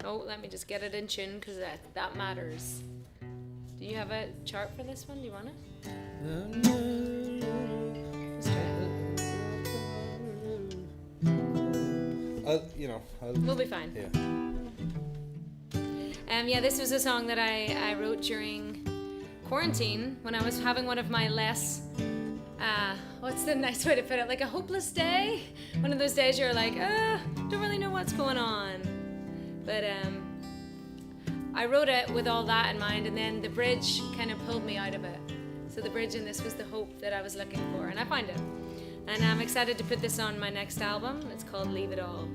Oh, let me just get it in tune because that matters. Do you have a chart for this one? Do you want it? Let's try it. We'll be fine. Yeah. Yeah, this was a song that I wrote during quarantine when I was having one of my less, what's the nice way to put it? Like a hopeless day. One of those days you're like, don't really know what's going on. But I wrote it with all that in mind, and then the bridge kind of pulled me out of it. So the bridge in this was the hope that I was looking for, and I find it. And I'm excited to put this on my next album. It's called Leave It All.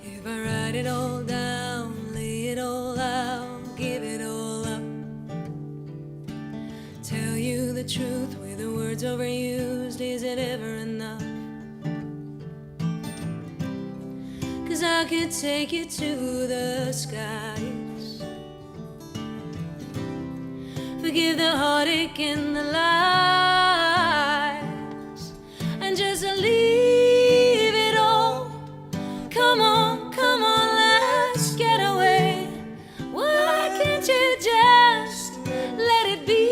If I write it all down, lay it all out, give it all up, tell you the truth with the words overused, is it ever enough? 'Cause I could take you to the skies, forgive the heartache and the lies, and just leave it all. Come on, let's get away. Why can't you just let it be?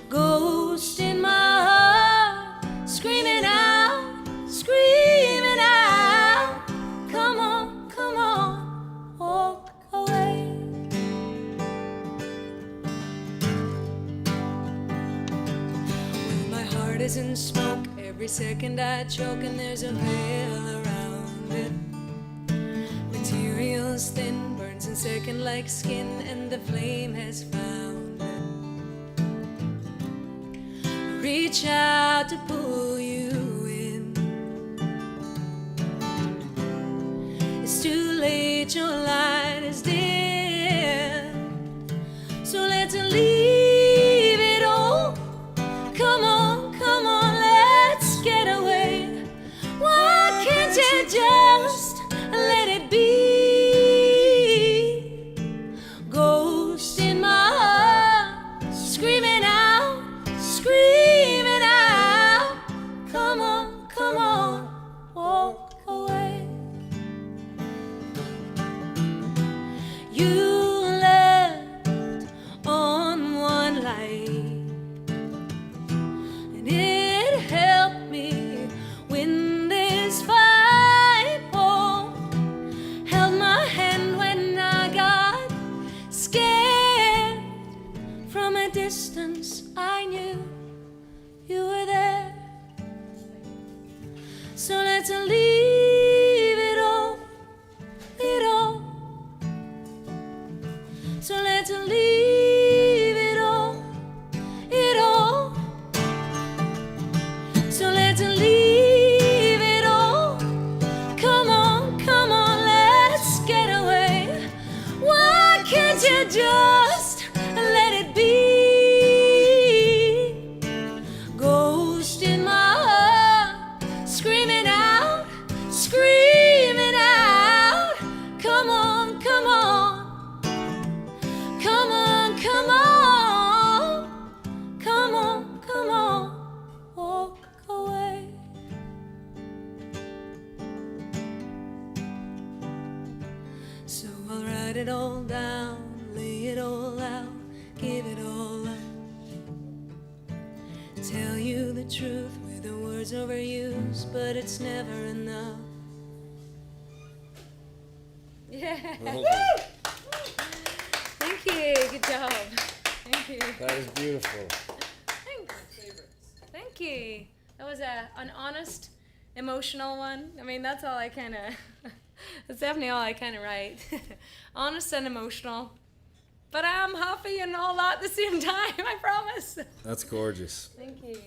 Ghost in my heart, screaming out. Come on, walk away. Well, my heart is in smoke. Every second I choke and there's a veil around it. Material's thin, burns in second like skin, and the flame has found it. Reach out to pull you in. It's too late, your light is dim. So let's leave it all. Come on, let's get away. Why can't you just let it be? Ghost in my heart, screaming out, let's leave it all. So let's leave it all. So let's leave it all. Come on, let's get away. Why can't you just let it be? Ghost in my heart, screaming out. Come on, walk away. So I'll write it all down, lay it all out, give it all up. Tell you the truth with the words overused, but it's never enough. Yeah. Thank you. Good job. Thank you. That is beautiful. Thanks. Thank you. That was an honest, emotional one. I mean, that's all I kind of. That's definitely all I kind of write. Honest and emotional, but I'm happy and all that at the same time. I promise. That's gorgeous. Thank you.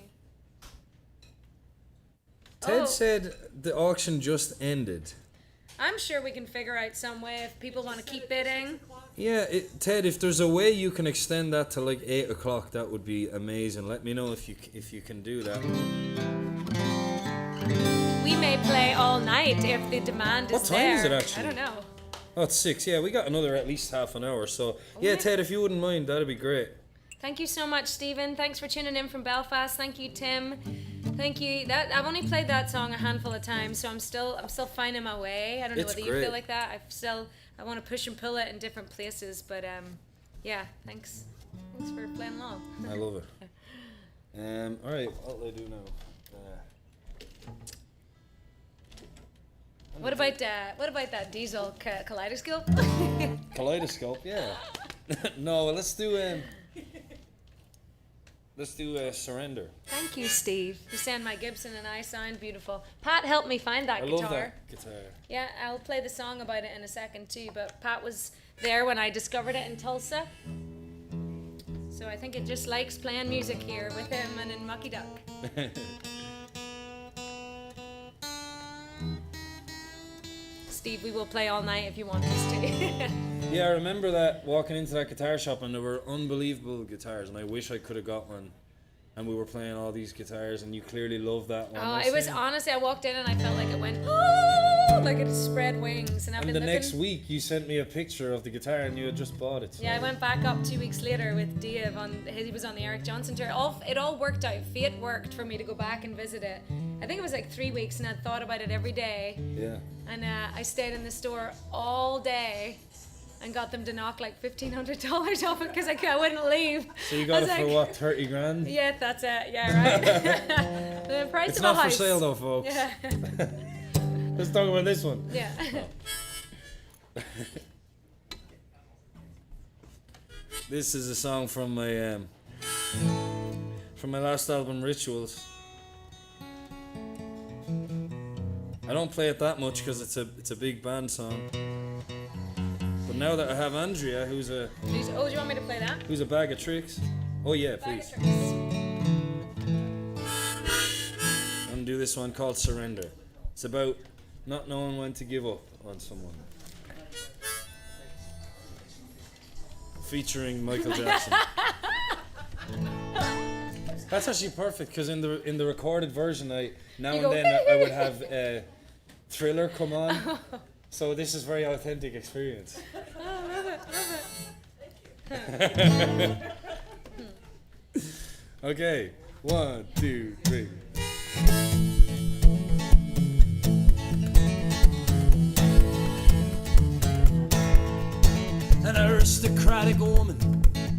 Ted Oh. said the auction just ended. I'm sure we can figure out some way if people want to keep bidding. Yeah, Ted, if there's a way you can extend that to like 8 o'clock, that would be amazing. Let me know if you can do that. We may play all night if the demand What is time there. is it actually? I don't know. Oh, it's 6. Yeah, we got another at least half an hour. So yeah, Okay. Ted, if you wouldn't mind, that'd be great. Thank you so much, Stephen. Thanks for tuning in from Belfast. Thank you, Tim. Thank you. That I've only played that song a handful of times, so I'm still finding my way. I don't know It's whether you great. feel like that. I want to push and pull it in different places, but yeah. Thanks for playing along. I love it. All right, what will I do now? What about that diesel kaleidoscope? Kaleidoscope, yeah. No, let's do Surrender. Thank you, Steve. You're saying my Gibson and I sound beautiful. Pat helped me find that I guitar. love that guitar. Yeah, I'll play the song about it in a second too, but Pat was there when I discovered it in Tulsa. So I think it just likes playing music here with him and in Mucky Duck. Steve, we will play all night if you want us to. Yeah, I remember that walking into that guitar shop and there were unbelievable guitars, and I wish I could have got one. And we were playing all these guitars, and you clearly loved that one. Oh, I it was think. honestly, I walked in and I felt like it went, oh, like it spread wings. And I've And been the looking. next week, you sent me a picture of the guitar, and you had just bought it. So. Yeah, I went back up 2 weeks later with Dave he was on the Eric Johnson tour. It all worked out. Fate worked for me to go back and visit it. I think it was like 3 weeks, and I'd thought about it every day. Yeah. And I stayed in the store all day and got them to knock like $1,500 off it because I wouldn't leave. So you I got was it for like, what, 30 grand? Yeah, that's it. Yeah, right. The price It's of not a house. for sale though, folks. Yeah. Let's talk about this one. Yeah. This is a song from my last album, Rituals. I don't play it that much because it's a big band song. But now that I have Andrea, who's Oh, do you want me to play that? a bag of tricks. Oh yeah, Bag of please. tricks. I'm gonna do this one called Surrender. It's about not knowing when to give up on someone. Featuring Michael Jackson. That's actually perfect because in the recorded version, I would have Thriller come on. So this is very authentic experience. Oh, love it. Okay, 1, 2, 3. An aristocratic woman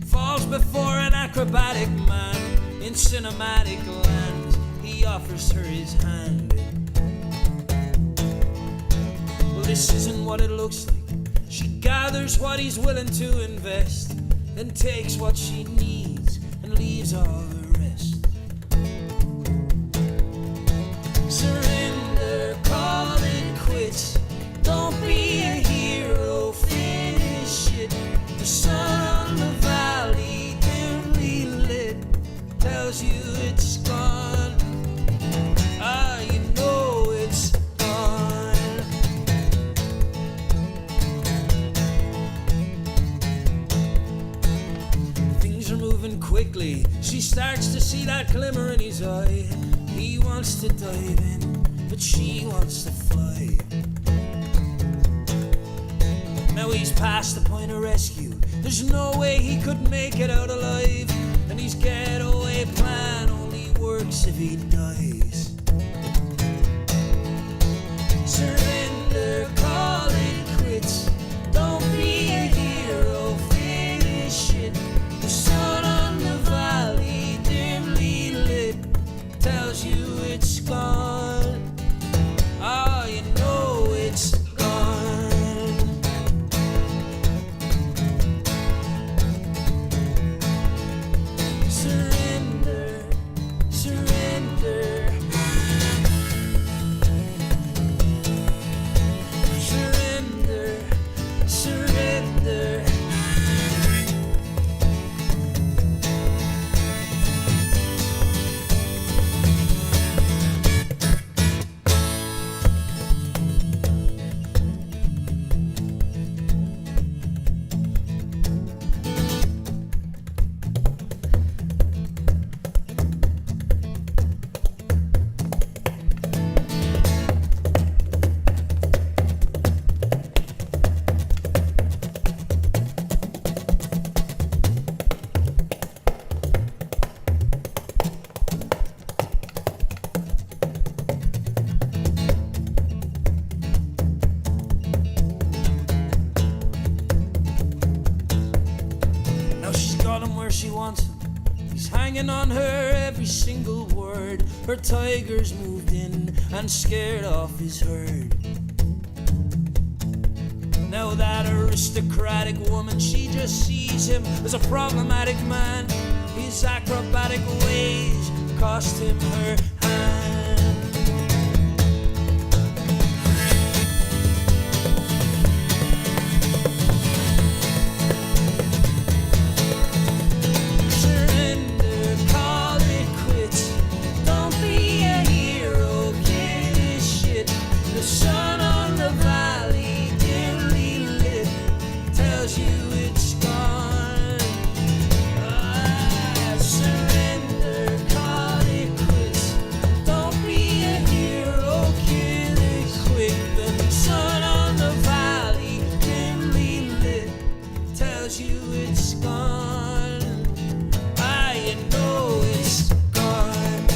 falls before an acrobatic man. In cinematic lands, he offers her his hand. Well, this isn't what it looks like. She gathers what he's willing to invest, then takes what she needs and leaves all the rest. Surrender, that glimmer in his eye. He wants to dive in, but she wants to fly. Now he's past the point of rescue. There's no way he could make it out alive. And his getaway plan only works if he dies. Surrender, call it quits. Don't be a hero, finish it. The sun on the valley, dimly lit, tells you it's gone. Oh, you know it's gone. Surrender, surrender. Surrender, surrender. Now she's got him where she wants him. He's hanging on her every single word. Her tiger's moved in and scared off his herd. Now that aristocratic woman, she just sees him as a problematic man. His acrobatic ways cost him her hand. Surrender, call it quits. Don't be a hero, get his shit. The sun on the valley, dimly lit, tells you it's gone. Ah, surrender, call it quits. Don't be a hero, kill it quick. The sun on the valley, dimly lit, tells you it's gone. Ah, you know it's gone.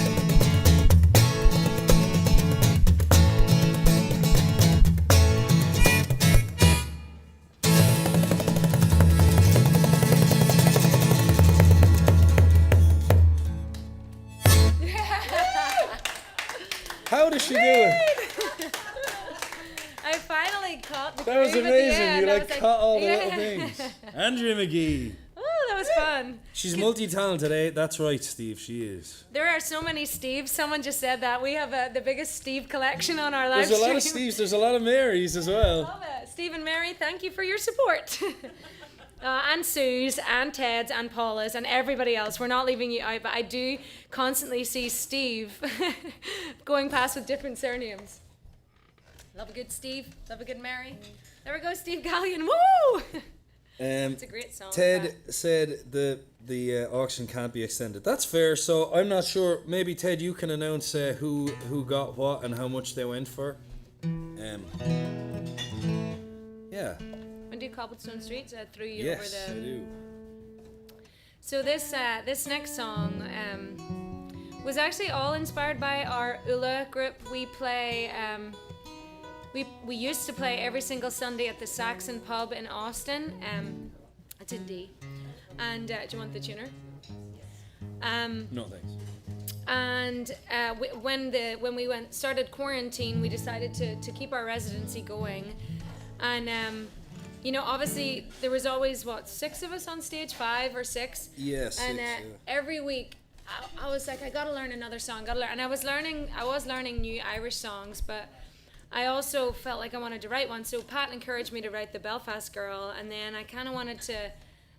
How does she do it? I finally caught the That was groove at the amazing. end. You I like was caught all the yeah. little things. Andrea Magee. Oh, that was fun. She's multi-talented, eh? That's right, Steve. She is. There are so many Steves. Someone just said that. We have the biggest Steve collection on our live There's a lot of stream. Steves. There's a lot of Marys as well. Love it. Steve and Mary, thank you for your support. And Sue's, and Ted's, and Paula's, and everybody else. We're not leaving you out, but I do constantly see Steve going past with different surnames. Love a good Steve. Love a good Mary. There we go, Steve Gallion. Woo! It's a great song. Ted said the auction can't be extended. That's fair. So I'm not sure. Maybe Ted, you can announce who got what and how much they went for. Yeah. When do Cobblestone Streets threw you Yes, I over the. do. So this next song was actually all inspired by our Ula group. We play. We used to play every single Sunday at the Saxon Pub in Austin. It's a D. And do you want the tuner? No thanks. And when we started quarantine, we decided to keep our residency going, and obviously there was always 6 of us on stage, 5 or 6. Yes. And every week, I was like, I gotta learn another song, and I was learning new Irish songs, but I also felt like I wanted to write one. So Pat encouraged me to write the Belfast Girl, and then I kind of wanted to.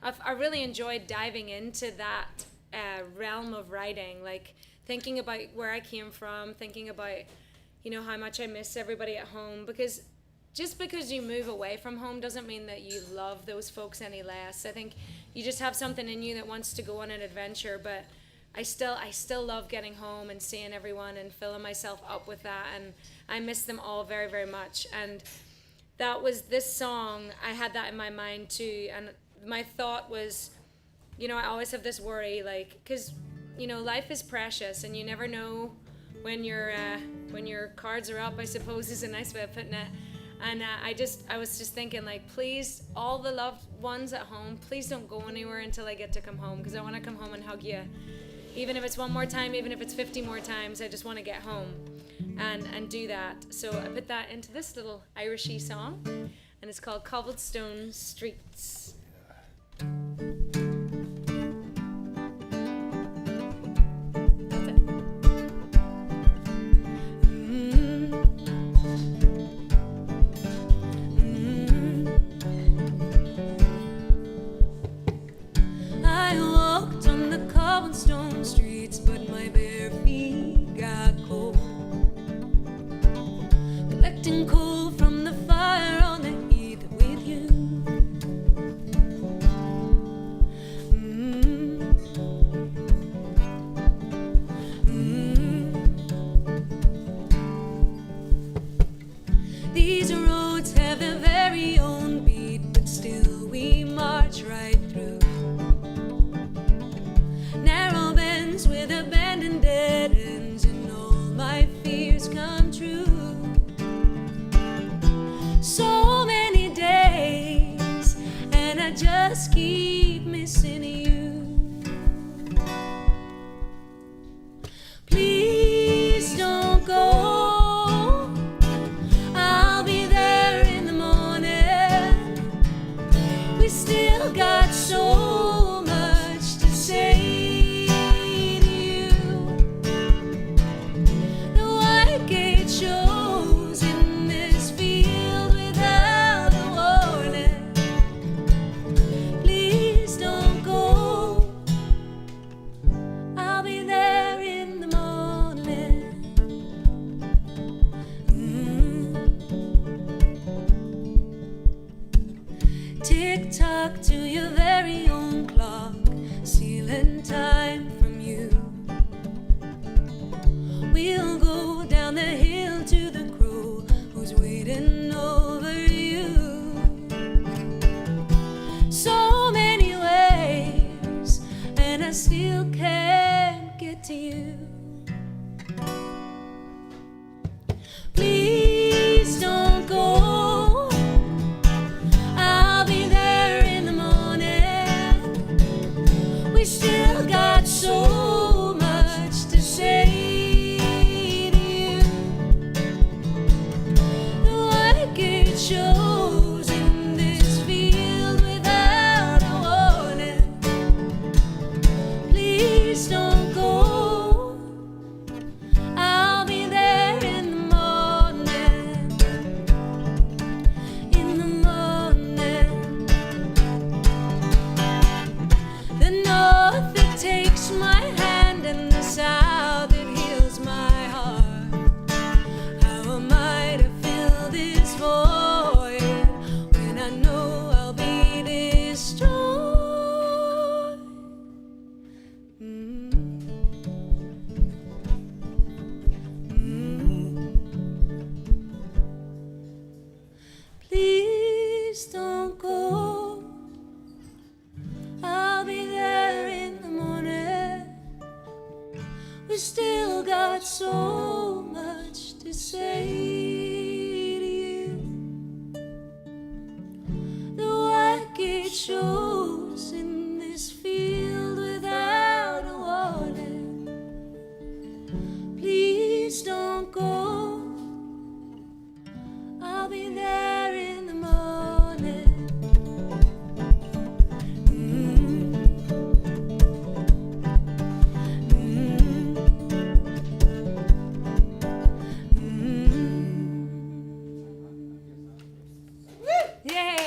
I really enjoyed diving into that realm of writing, like thinking about where I came from, thinking about, how much I miss everybody at home, because just because you move away from home doesn't mean that you love those folks any less. I think you just have something in you that wants to go on an adventure, but I still love getting home and seeing everyone and filling myself up with that, and I miss them all very, very much. And that was this song, I had that in my mind too, and my thought was, you know, I always have this worry, like, because, you know, life is precious and you never know when your cards are up, I suppose is a nice way of putting it. And I was just thinking, like, please, all the loved ones at home, please don't go anywhere until I get to come home, because I want to come home and hug you. Even if it's one more time, even if it's 50 more times, I just want to get home and do that. So I put that into this little Irishy song, and it's called Cobblestone Streets. Cobblestone streets, but my bare feet got cold. Collecting coal from the fire on the heath with you. These roads have their very own beat, but still we march right through. Narrow bends with abandoned dead ends, and all my fears come true. So many days, and I just keep missing you. Please don't go, I'll be there in the morning. We still got so much to say. Shows in this field without a warning. Please don't go, I'll be there in the morning. Tick tock to your very own clock, stealing time from you. We'll go down the hill to the crow who's waiting over you. So many ways, and I still can't get to you. Please don't go, I'll be there in the morning. We still got so much to say. Shows in this field without a warning. Please don't go, I'll be there in the morning. In the morning. The north, it takes my hand, and the south, it heals my heart. How am I to fill this void? Please don't go, I'll be there in the morning. We still got so much to say to you. The white gate shows in this field without a warning. Please don't go, I'll be there in the morning. Yay!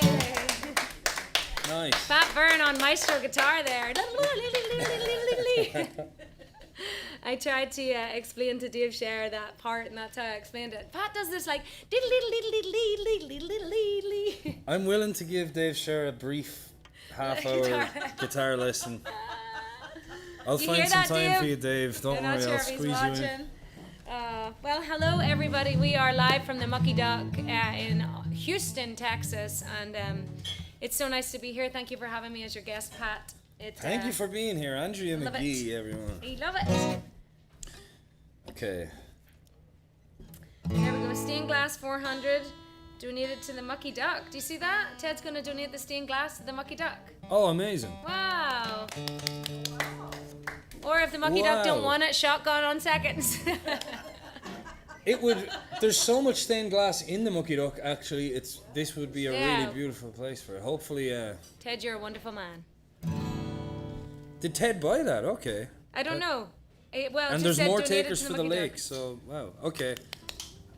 Nice. Byrne on maestro guitar there. I tried to explain to Dave Sher that part, and that's how I explained it. Pat does this like I'm willing to give Dave Sher a brief half-hour guitar lesson. I'll You find hear some that, time Dave? for you, Dave. Don't I'm not worry, sure I'll if he's squeeze you in. watching. Well, hello everybody. We are live from the Mucky Duck in Houston, Texas, and it's so nice to be here. Thank you for having me as your guest, Pat. Thank you for being here, Andrea love Magee, everyone. You love it. Okay. There we go. Stained glass 400 donated to the Mucky Duck. Do you see that? Ted's going to donate the stained glass to the Mucky Duck. Oh, amazing. Wow. Or if the Mucky Duck don't Wow. want it, shotgun on seconds. It would. There's so much stained glass in the Mucky Duck. Actually, this would be a Yeah. really beautiful place for it. Hopefully, Ted, you're a wonderful man. did Ted buy that? Okay. I don't know. Well, it And just there's said more donated takers to for the the Mucky lake. Duck. So wow. Okay.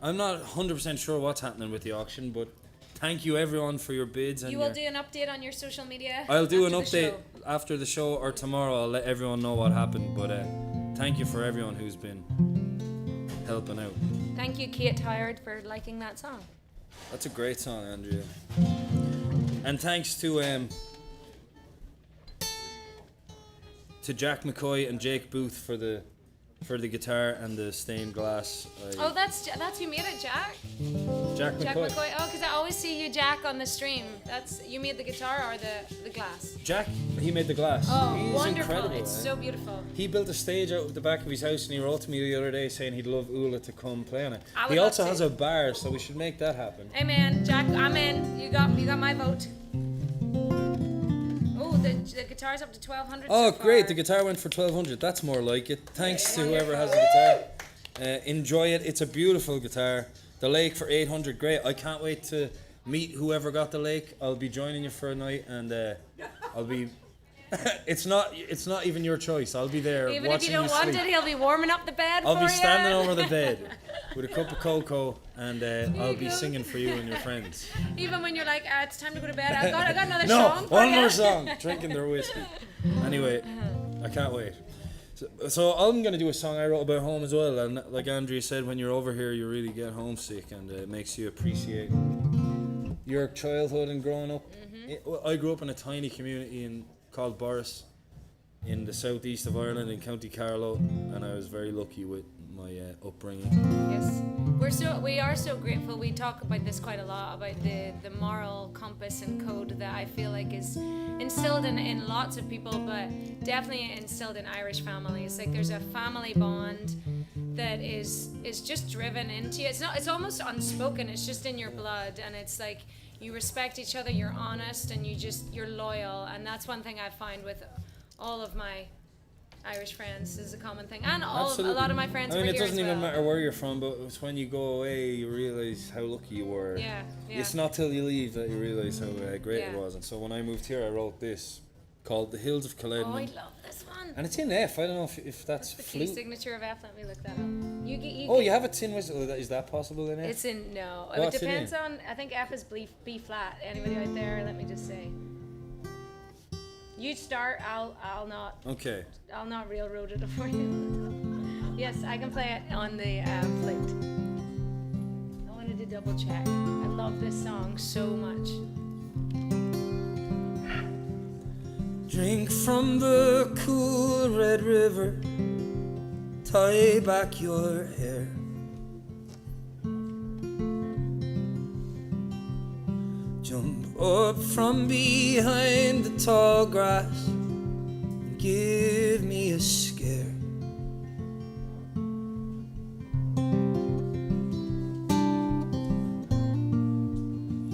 I'm not 100% sure what's happening with the auction, but thank you everyone for your bids and You will do an update on your social media. I'll do an after the update show. after the show or tomorrow. I'll let everyone know what happened. But thank you for everyone who's been helping out. Thank you, Kate Howard, for liking that song. That's a great song, Andrea. And thanks to Jack McCoy and Jake Booth for the guitar and the stained glass. Oh, that's you made it, Jack. Jack Jack McCoy. McCoy. Oh, because I always see you, Jack, on the stream. That's you made the guitar or the glass. Jack, he made the glass. Oh, He's wonderful! incredible. It's so beautiful. He built a stage out of the back of his house and he wrote to me the other day saying he'd love Ula to come play on it. I would He love also to. has a bar, so we should make that happen. Hey man, Jack, I'm in. You got my vote. Oh, the guitar's up to 1,200. Oh, so far. great. The guitar went for 1,200. That's more like it. Thanks to whoever has the guitar. Enjoy it. It's a beautiful guitar. The lake for 800. Great. I can't wait to meet whoever got the lake. I'll be joining you for a night and I'll be... it's not even your choice. I'll be there Even if watching you don't want sleep. it, he'll be warming up the bed I'll for be you. standing over the bed with a cup of cocoa and I'll be go. singing for you and your friends. Even when you're like, it's time to go to bed. I got another No, song for one you. more song. Drinking their whiskey. Anyway, I can't wait. So I'm gonna do a song I wrote about home as well. And like Andrea said, when you're over here, you really get homesick, and it makes you appreciate your childhood and growing up. I grew up in a tiny community called Byrne in the southeast of Ireland in County Carlow, and I was very lucky with my upbringing. Yes, we are so grateful. We talk about this quite a lot, about the moral compass and code that I feel like is instilled in lots of people, but definitely instilled in Irish families. Like there's a family bond that is just driven into you. It's almost unspoken. It's just in your blood, and it's like you respect each other. You're honest, and you're loyal, and that's one thing I find with all of my Irish friends is a common thing, and a lot of my friends. I mean, were it here doesn't as even well. matter where you're from, but it's when you go away you realize how lucky you were. Yeah. It's not till you leave that you realize how great it Yeah. was. And so when I moved here, I wrote this called "The Hills of Oh, I Culloden," love this one. and it's in F. I don't know if that's The key flute. signature of F. Let me look that up. Oh, you have it in whistle. Is that possible in F? It's in no. What's It it depends in? on. I think F is B flat. Anybody out there? Let me just say. You start. I'll not railroad it for you. Yes, I can play it on the flute. I wanted to double check. I love this song so much. Drink from the cool red river, tie back your hair. Jump up from behind the tall grass and give me a scare.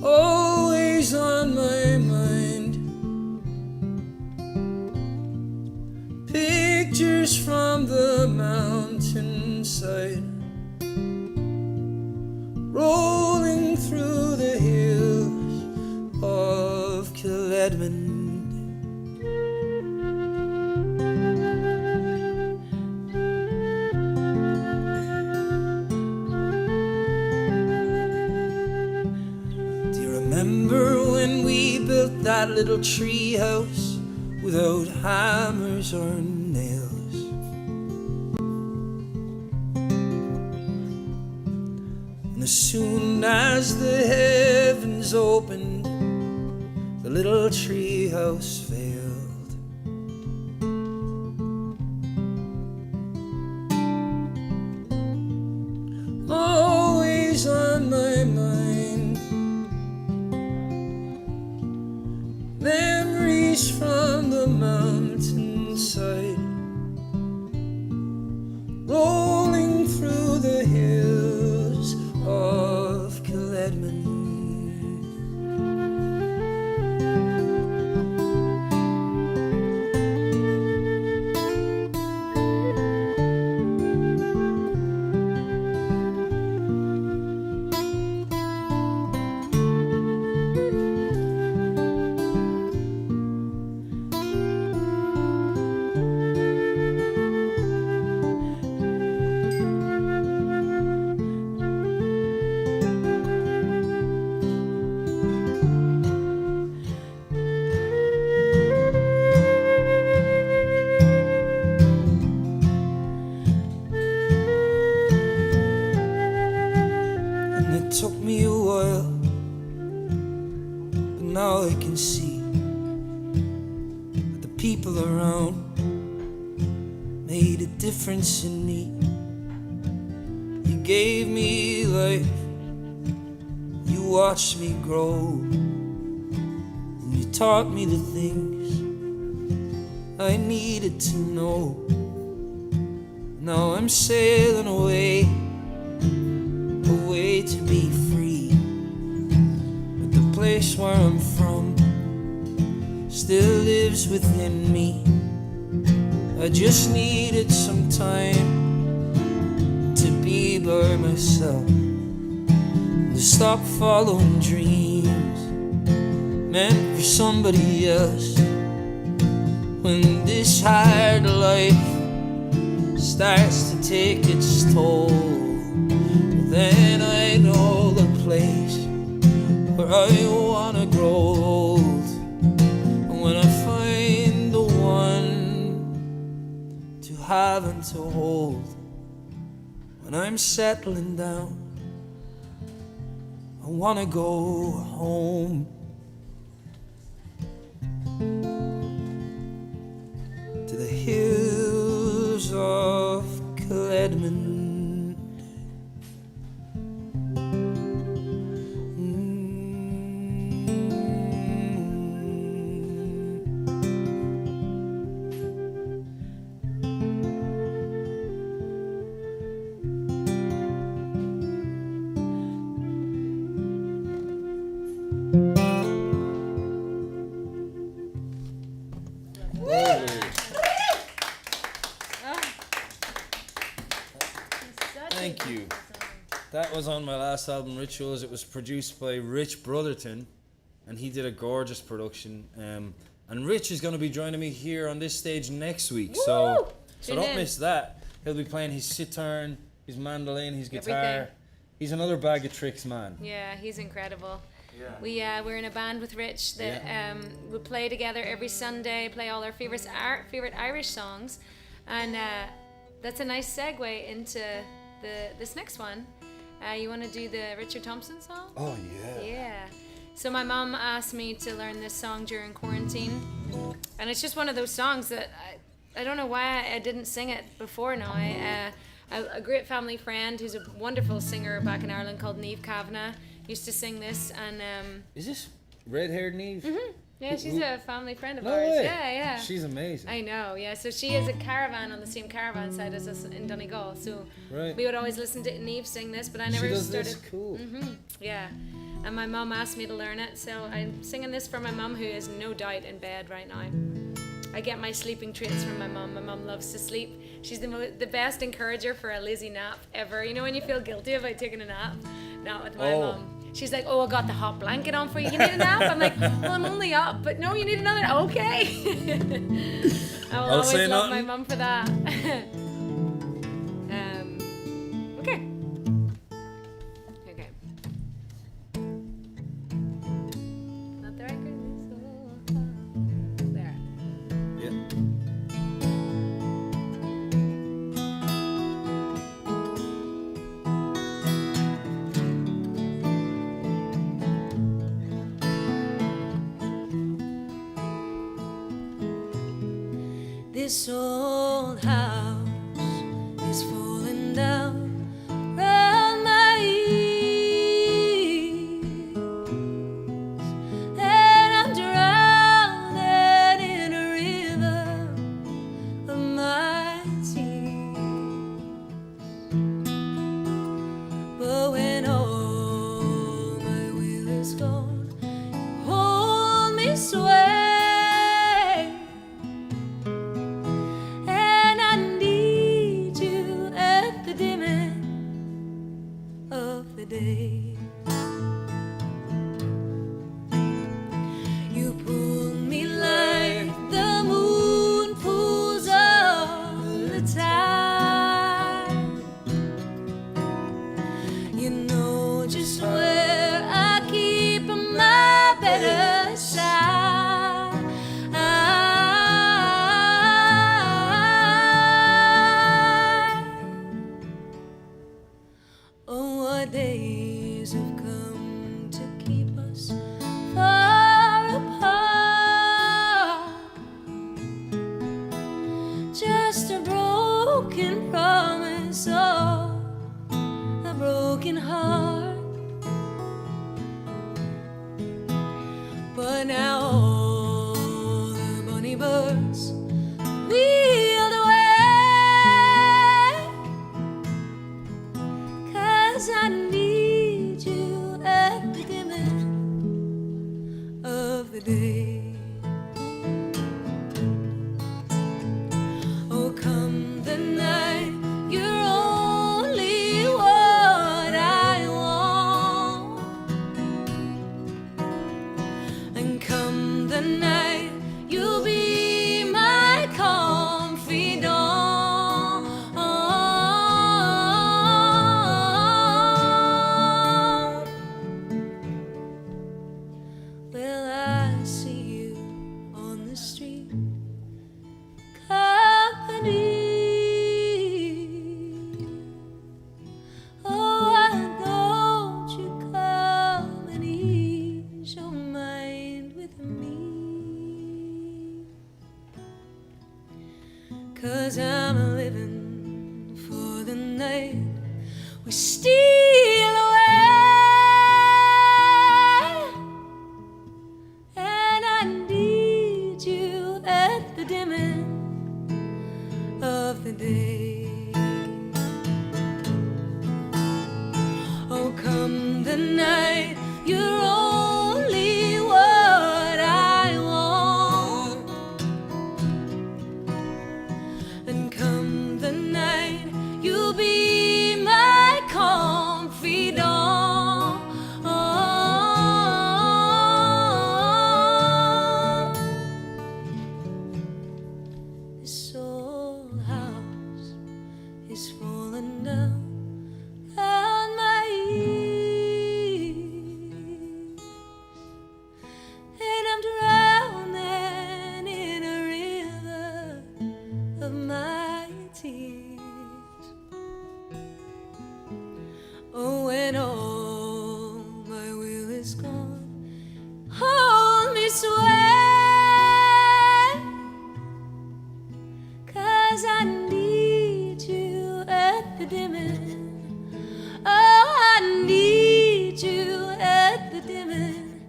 Always on my mind, pictures from the mountainside, rolling through the hills of Culloden. Do you remember when we built that little tree house without hammers or nails? And as soon as the heavens opened, the little tree house failed. my mind. Memories from the mountainside, rolling through the hills of Caledman. It took me a while, but now I can see that the people around made a difference in me. You gave me life, you watched me grow, and you taught me the things I needed to know. Now I'm sailing away to be free, but the place where I'm from still lives within me. I just needed some time to be by myself, to stop following dreams meant for somebody else. When this hard life starts to take its toll, then I know the place where I wanna grow old. And when I find the one to have and to hold, when I'm settling down, I wanna go home to the hills of Caledman. Thank you. That was on my last album, Rituals. It was produced by Rich Brotherton, and he did a gorgeous production. And Rich is going to be joining me here on this stage next week, so don't miss that. He'll be playing his sitar, his mandolin, his guitar. Everything. He's another bag of tricks, man. Yeah, he's incredible. Yeah. We're in a band with Rich that we play together every Sunday, play all our favorite Irish songs, and that's a nice segue into this next one. You want to do the Richard Thompson song? Oh yeah. Yeah. So my mom asked me to learn this song during quarantine, and it's just one of those songs that I don't know why I didn't sing it before now. A great family friend who's a wonderful singer back in Ireland called Niamh Kavanagh used to sing this, and Is this red-haired Niamh? mm-hmm. Yeah, she's a family friend of No ours. way. Yeah. She's amazing. I know, yeah. So she has a caravan on the same caravan side as us in Donegal. So Right. we would always listen to Niamh sing this, but I She never does started. this? Cool. Yeah. And my mum asked me to learn it, so I'm singing this for my mum, who is no doubt in bed right now. I get my sleeping treats from my mum. My mum loves to sleep. She's the best encourager for a lazy nap ever. You know when you feel guilty about taking a nap? Not with my mum. She's like, oh, I got the hot blanket on for you. You need a nap? I'm like, well, I'm only up. But no, you need another. Okay. I will I'll always say love nothing. my mum for that. Okay. Okay. Not the record. There. Yeah. This old house is falling down round my ears. day. You pull me like the moon pulls all the time. You know just where I keep my better side. Oh, what days have come to keep us far apart. Just a broken promise or a broken heart. But now all the bunny birds wheeled away, 'cause I need you at the dimming of the day. Oh, come the night, you're only what I want. And come the night, you'll be my confidant. Well, I see you on the street, company. Oh, why don't you come and ease your mind with me? 'Cause I'm living for the night we steal away, and I need you at the dimming of the day. Oh, come the night, you're only what I want. And come the night, you'll be my confidant. This old house is falling down on my ears, and I'm drowning in a river of my tears. Oh, when all my will is gone, hold me, swear, 'cause I need you at the dimming. Oh, I need you at the dimming.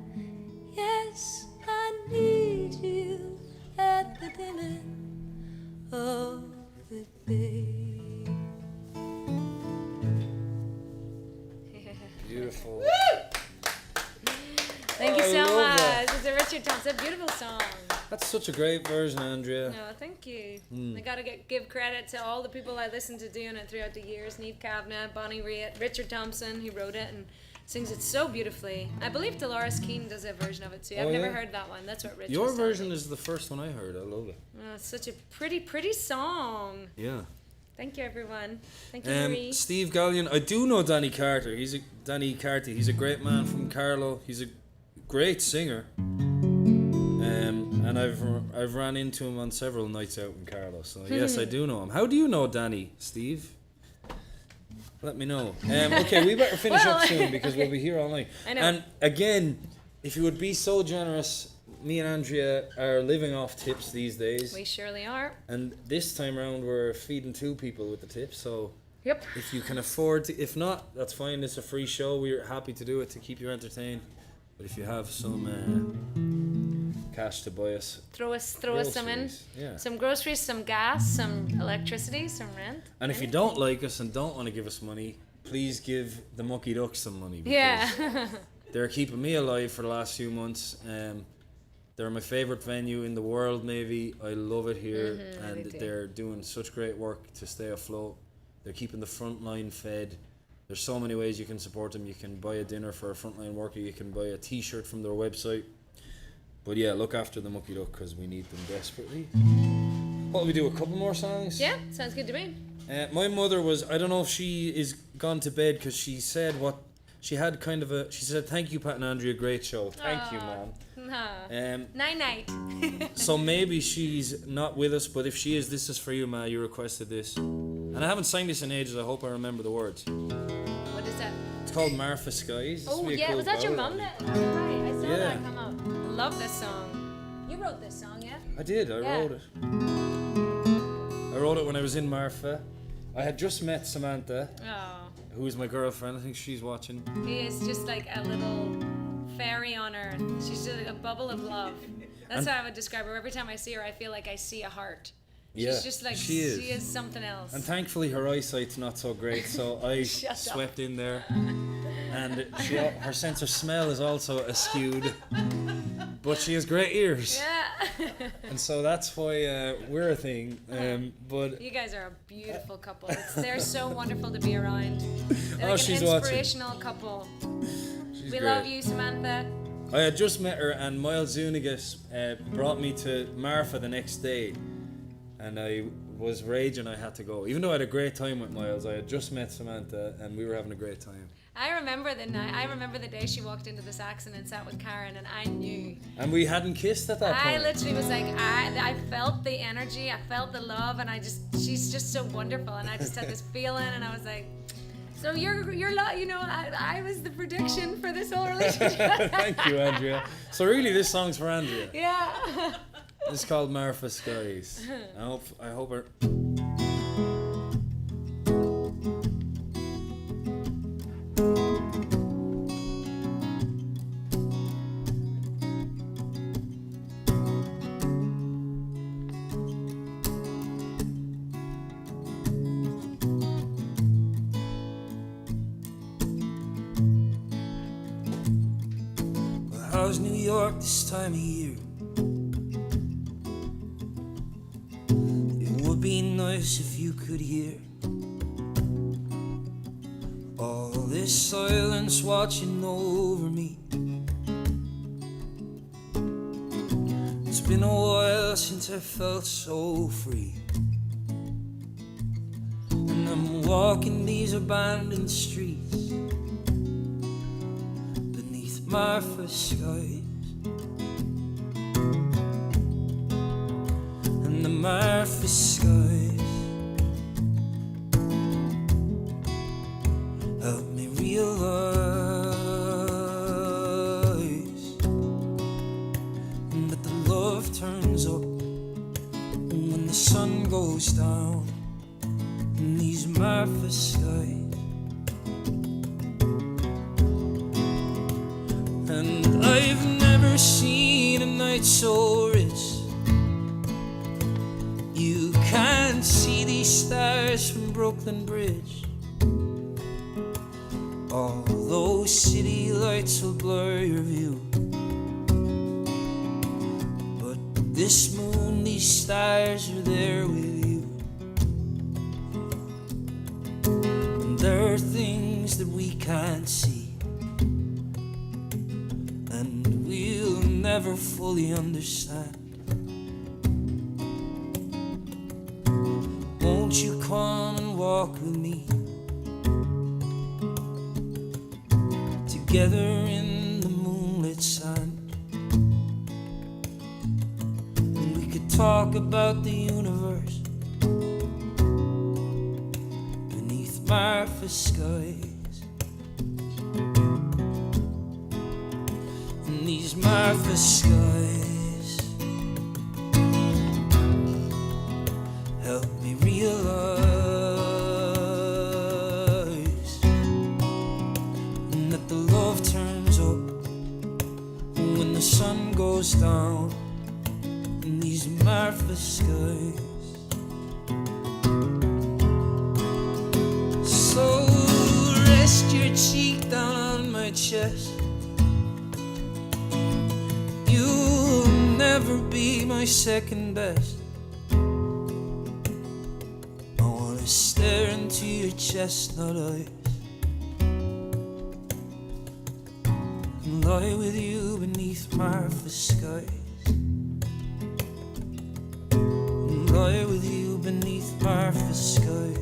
Yes, I need you at the dimming of the day. Beautiful. Thank you I so love much. that. It's a Richard Thompson, beautiful song. That's such a great version, Andrea. No, thank you. I gotta give credit to all the people I listened to doing it throughout the years. Neve Kavanagh, Bonnie Raitt, Richard Thompson, who wrote it and sings it so beautifully. I believe Dolores Keane does a version of it too. I've Oh, never yeah? heard that one. That's what Richard. Your version is the first one I heard. I love it. Oh, it's such a pretty song. Yeah. Thank you, everyone. Thank you, Marie. Steve Gallion. I do know Danny Carter. He's a He's a great man from Carlow. He's a great singer. And I've ran into him on several nights out in Carlow. So yes, I do know him. How do you know Danny, Steve? Let me know. Okay, we better finish up soon because we'll be here all night. I know. And again, if you would be so generous, me and Andrea are living off tips these days. We surely are. And this time around, we're feeding 2 people with the tips. So Yep. if you can afford to, if not, that's fine. It's a free show. We're happy to do it to keep you entertained. But if you have some cash to buy us, Throw us some in. groceries, yeah. Some groceries, some gas, some electricity, some rent. And if you don't like us and don't want to give us money, please give the Mucky Ducks some money. Because Yeah. they're keeping me alive for the last few months. They're my favourite venue in the world, maybe. I love it here. And they do. they're doing such great work to stay afloat. They're keeping the front line fed. There's so many ways you can support them. You can buy a dinner for a frontline worker. You can buy a t-shirt from their website. But yeah, look after the Mucky Duck because we need them desperately. What will we do? A couple more songs? Yeah, sounds good to me. My mother was, I don't know if she is gone to bed because she said she had kind of she said, thank you, Pat and Andrea, great show. Thank you, ma'am. Night. So maybe she's not with us, but if she is, this is for you, Ma. You requested this. And I haven't sang this in ages. I hope I remember the words. What is that? It's called Marfa Skies. Oh, yeah. Was that your mum that? Right. I saw that come up. I love this song. You wrote this song, yeah? I did. I wrote it. I wrote it when I was in Marfa. I had just met Samantha, who is my girlfriend. I think she's watching. He is just like a little fairy on her. She's just like a bubble of love. That's how I would describe her. Every time I see her, I feel like I see a heart. Yeah, she's just like, she is something else. And thankfully her eyesight's not so great, so I swept in there. And her sense of smell is also askewed. But she has great ears. Yeah. And so that's why we're a thing. But you guys are a beautiful couple. They're so wonderful to be around. They're like she's an inspirational watching. couple. She's We great. love you, Samantha. I had just met her and Miles Zunigas brought me to Marfa the next day. And I was raging I had to go. Even though I had a great time with Miles, I had just met Samantha and we were having a great time. I remember the night. I remember the day she walked into the Saxon and sat with Karen, and I knew. And we hadn't kissed at that point. I literally was like, I felt the energy, I felt the love, and she's just so wonderful, and I just had this feeling, and I was like, so I was the prediction for this whole relationship. Thank you, Andrea. So really, this song's for Andrea. Yeah. It's called Marfa Skies. I hope her. How's New York this time of year? It would be nice if you could hear all this silence watching over me. It's been a while since I felt so free, and I'm walking these abandoned streets Marfa skies, and the Marfa skies help me realize that the love turns up when the sun goes down in these Marfa skies. And I've never seen a night so rich. You can't see these stars from Brooklyn Bridge. All those city lights will blur your view, but this moon, these stars are there with you. And there are things that we can't see, and we'll never fully understand. Won't you come and walk with me, together in the moonlit sand? And we could talk about the universe beneath Marfa skies. These Marfa skies help me realize that the love turns up when the sun goes down in these Marfa skies. So rest your cheek down on my chest. You'll never be my second best. I wanna stare into your chestnut eyes and lie with you beneath Martha's skies. And lie with you beneath Martha's skies.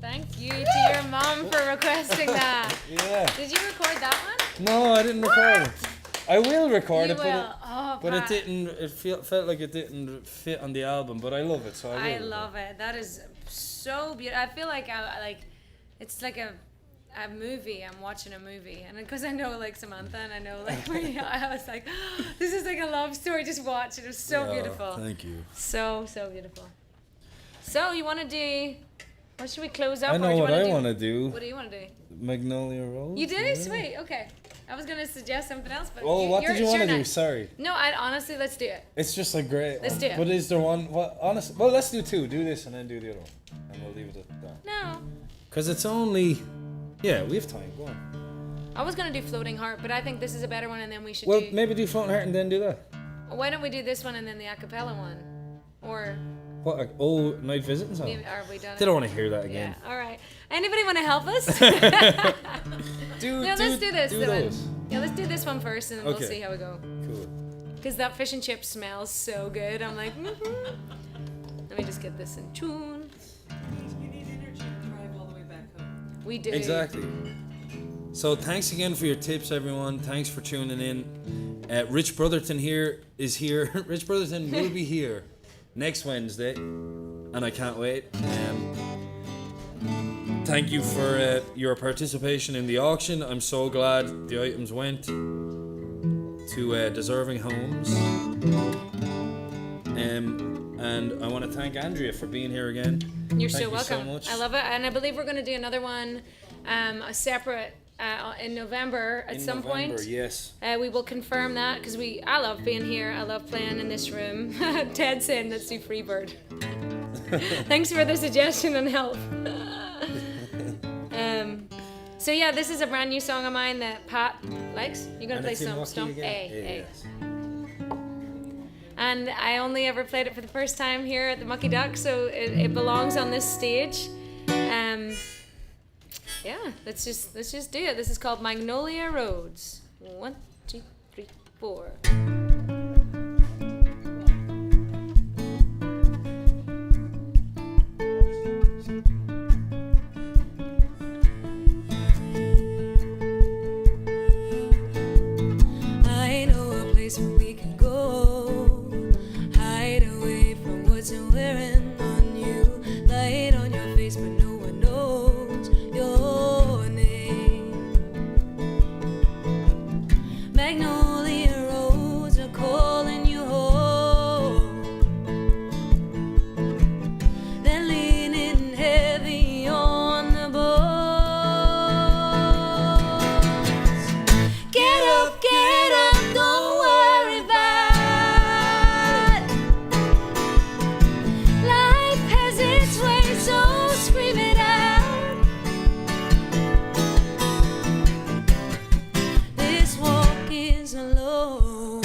Thank you to your mom for requesting that. Yeah. Did you record that one? No, I didn't record it. I will record You it, will. Oh, but it Pat. didn't. It felt like it didn't fit on the album. But I love it, so I will. I love it. That is so beautiful. I feel like it's like a movie. I'm watching a movie, and because I know like Samantha, and I know like I was like, this is like a love story. Just watch it. It was so beautiful. Thank you. So beautiful. So you want to do? Or should we close up? I or know do you what wanna I want to do. What do you want to do? Magnolia Road. You do? Yeah. Sweet. Okay. I was gonna suggest something else, but Oh, what did you want to do? night. Sorry. No, I honestly, let's do it. It's just a great. Let's do it. But is there one? What? Honestly, well, let's do two. Do this and then do the other one, and we'll leave it at that. No. Cause it's only. Yeah, we have time. Go on. I was gonna do Floating Heart, but I think this is a better one, and then we should Well, do. maybe do Floating Heart and then do that. Why don't we do this one and then the acapella one? Or What? Oh, Night Visiting song. maybe, are we done? They don't want to hear that again. Yeah. All right. Anybody want to help us? Yeah. Let's do this. Do one. those. Yeah, let's do this one first, and then we'll Okay. see how we go. Cool. Because that fish and chip smells so good. I'm like, Let me just get this in tune. You need energy to drive all the way back home. We do. Exactly. So thanks again for your tips, everyone. Thanks for tuning in. Rich Brotherton is here. Rich Brotherton will be here next Wednesday, and I can't wait. Thank you for your participation in the auction. I'm so glad the items went to deserving homes. And I want to thank Andrea for being here again. You're Thank so you so welcome. much. I love it, and I believe we're going to do another one, a separate in November at some point. Yes. We will confirm that because I love being here. I love playing in this room. Ted saying let's do Freebird. Thanks for the suggestion and help. So yeah, this is a brand new song of mine that Pat likes. You're gonna And play it's in some what key stomp again? A. Yes. And I only ever played it for the first time here at the Mucky Duck, so it belongs on this stage. Yeah, let's just do it. This is called Magnolia Roads. 1, 2, 3, 4. I know a place where we can go, hide away from what's wearing on you, light on your face but no one knows your name. Magnolia roads are calling you home. They're leaning heavy on the bones. Get up, don't worry about it. Life has its way, so scream it out. This walk is alone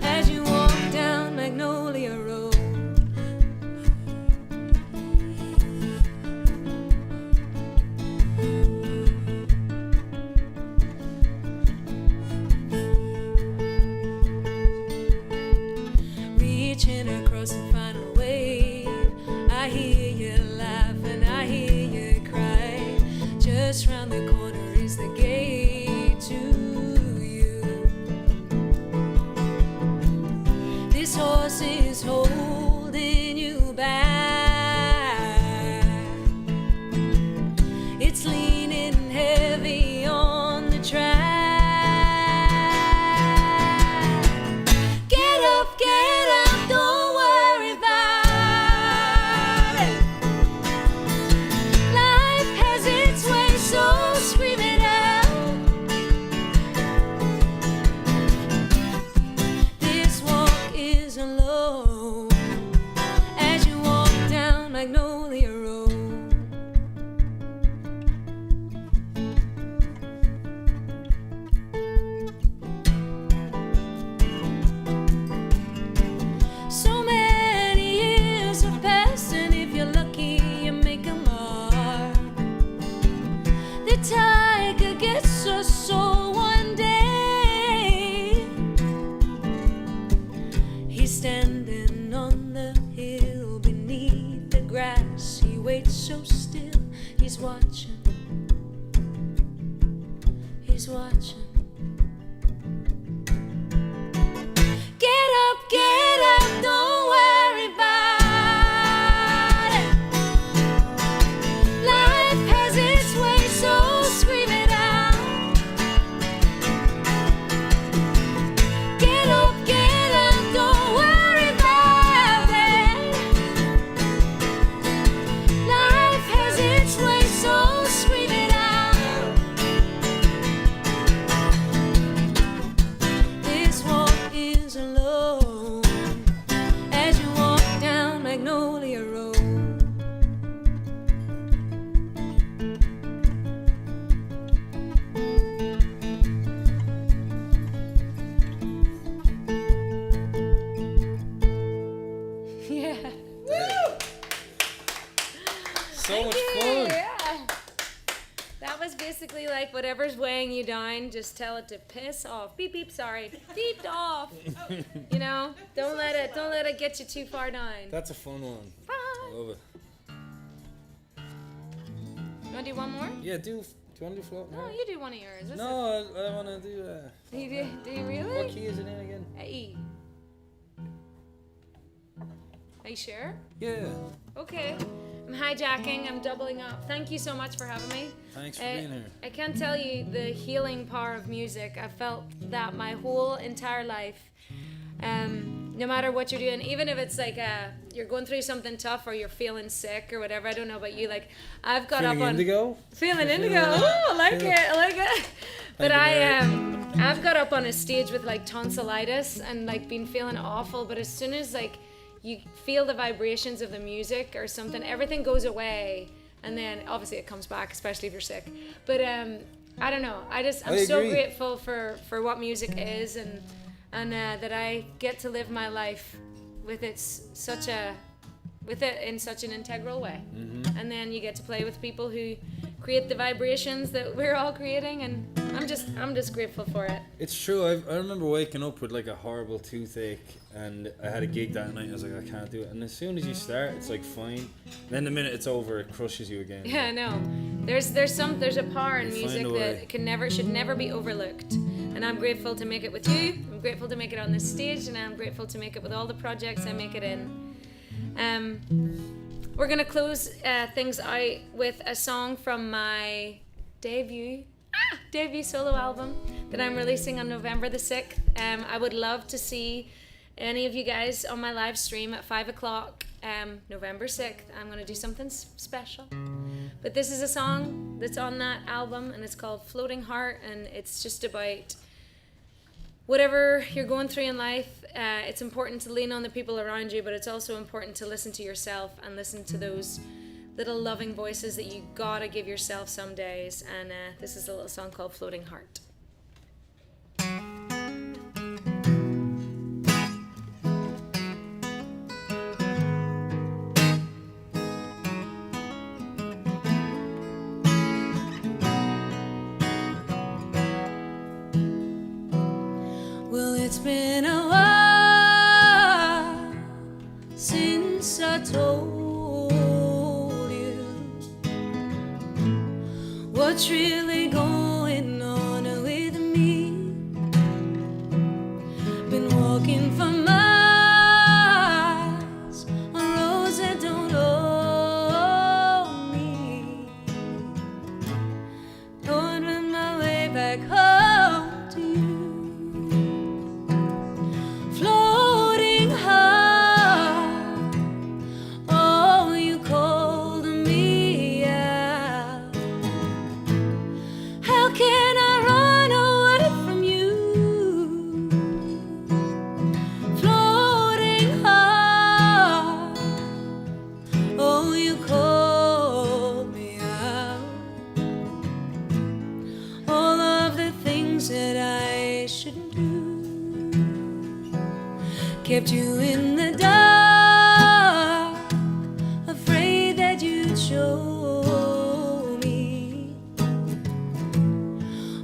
as you walk down Magnolia Road. Reaching across the final wave, I hear you laugh and I hear you cry. Just round the corner is the gate to you. This horse is holding you back. It's leaning heavy on the track. Get up, don't worry about it. Life has its way, so scream it out. He's watching. Get up, don't worry about it. Life has its way, so scream it out. Get up, don't worry about it. Life has its way, so scream it out. This walk is alone as you walk down Magnolia Road. Yeah. So much Thank you, fun. yeah. That was basically like whatever's weighing you down, just tell it to piss off. Beep beep, sorry. Beeped off. You know? Don't let it get you too far down. That's a fun one. I love it. You wanna do one more? Yeah, do you want to do float? No, you do one of yours. That's No, I want to do. You do you What really? key is it in again? A E. Are you sure? Yeah. Okay. I'm hijacking, I'm doubling up. Thank you so much for having me. Thanks for being here. I can't tell you the healing power of music. I felt that my whole entire life. No matter what you're doing, even if it's like you're going through something tough or you're feeling sick or whatever, I don't know about you, like I've got Feeling up on indigo? feeling indigo. Oh, I like it. I like it. But I've got up on a stage with like tonsillitis and like been feeling awful, but as soon as like you feel the vibrations of the music or something, everything goes away, and then obviously it comes back, especially if you're sick. But I don't know. I'm so agree. grateful for what music is, and that I get to live my life with it in such an integral way. Mm-hmm. And then you get to play with people who create the vibrations that we're all creating, and I'm just grateful for it. It's true. I remember waking up with like a horrible toothache, and I had a gig that night. And I was like, I can't do it. And as soon as you start, it's like fine. Then the minute it's over, it crushes you again. Yeah, no. There's a power in You music find a way. that should never be overlooked. And I'm grateful to make it with you. I'm grateful to make it on this stage, and I'm grateful to make it with all the projects I make it in. We're gonna close things out with a song from my debut solo album that I'm releasing on November the 6th. I would love to see any of you guys on my live stream at 5 o'clock, November 6th. I'm gonna do something special. But this is a song that's on that album, and it's called Floating Heart, and it's just about whatever you're going through in life. It's important to lean on the people around you, but it's also important to listen to yourself and listen to those little loving voices that you gotta give yourself some days. And this is a little song called Floating Heart. Well, it's been a while since I told you what's really going on with me. Been walking for miles on roads that don't own me. Don't run my way back home to you. Floating heart, oh, you called me out. How can I run away from you? Floating heart, oh, you called me out. All of the things that I shouldn't do kept you in the dark, afraid that you'd show me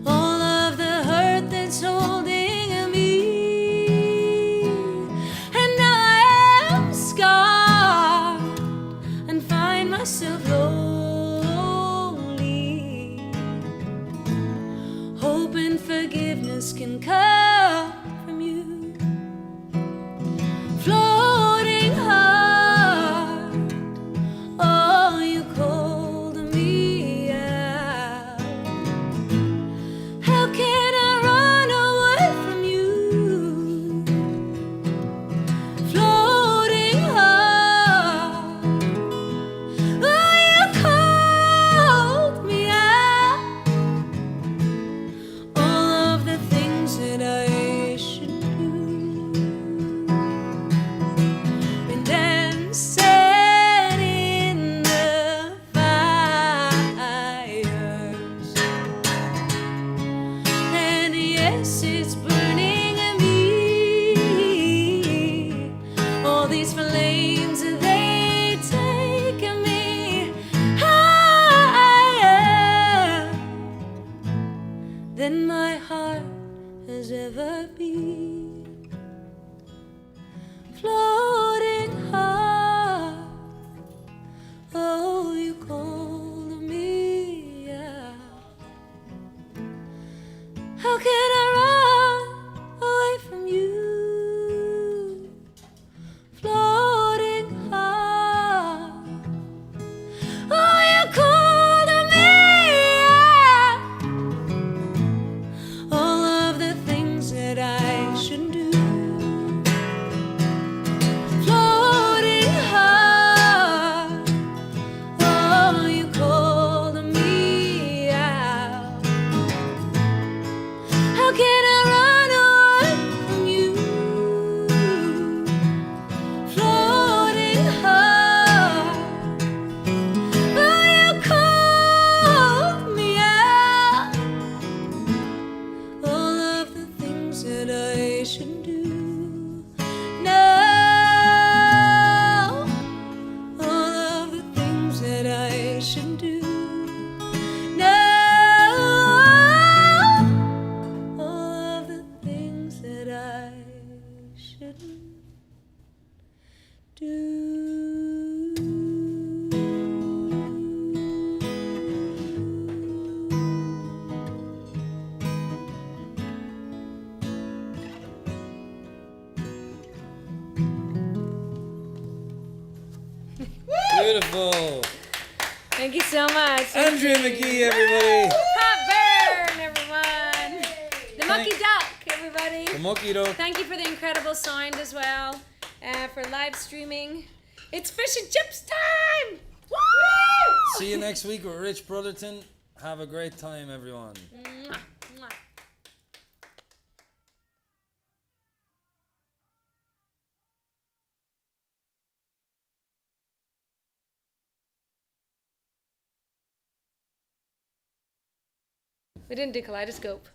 all of the hurt that's holding me. And now I am scarred and find myself lonely, hoping forgiveness can come from you. Floating heart, oh, you called me out. How can I run away from you? Floating heart, oh, you called me out. All of the things that I should do, and then set in the fires. And yes, it's burning me. All these flames, they take me higher than my heart has ever been. Floating heart, oh, you called me out. How can I run away from you? Floating heart, oh, you called me out. All of the things that I should do. Floating heart, oh, you called me out. How can I run away from you? Floating heart, oh, you called me out. All of the things that I should do. Now, all of the things that I should do. Now, all of the things that I shouldn't do. Beautiful. Thank you so much. Andrea Magee, everybody. PatByrne, everyone. The Mucky Duck, everybody. The monkey dog. Thank you for the incredible sound as well, for live streaming. It's fish and chips time! Woo! See you next week with Rich Brotherton. Have a great time, everyone. Mwah, mwah. We didn't do Kaleidoscope.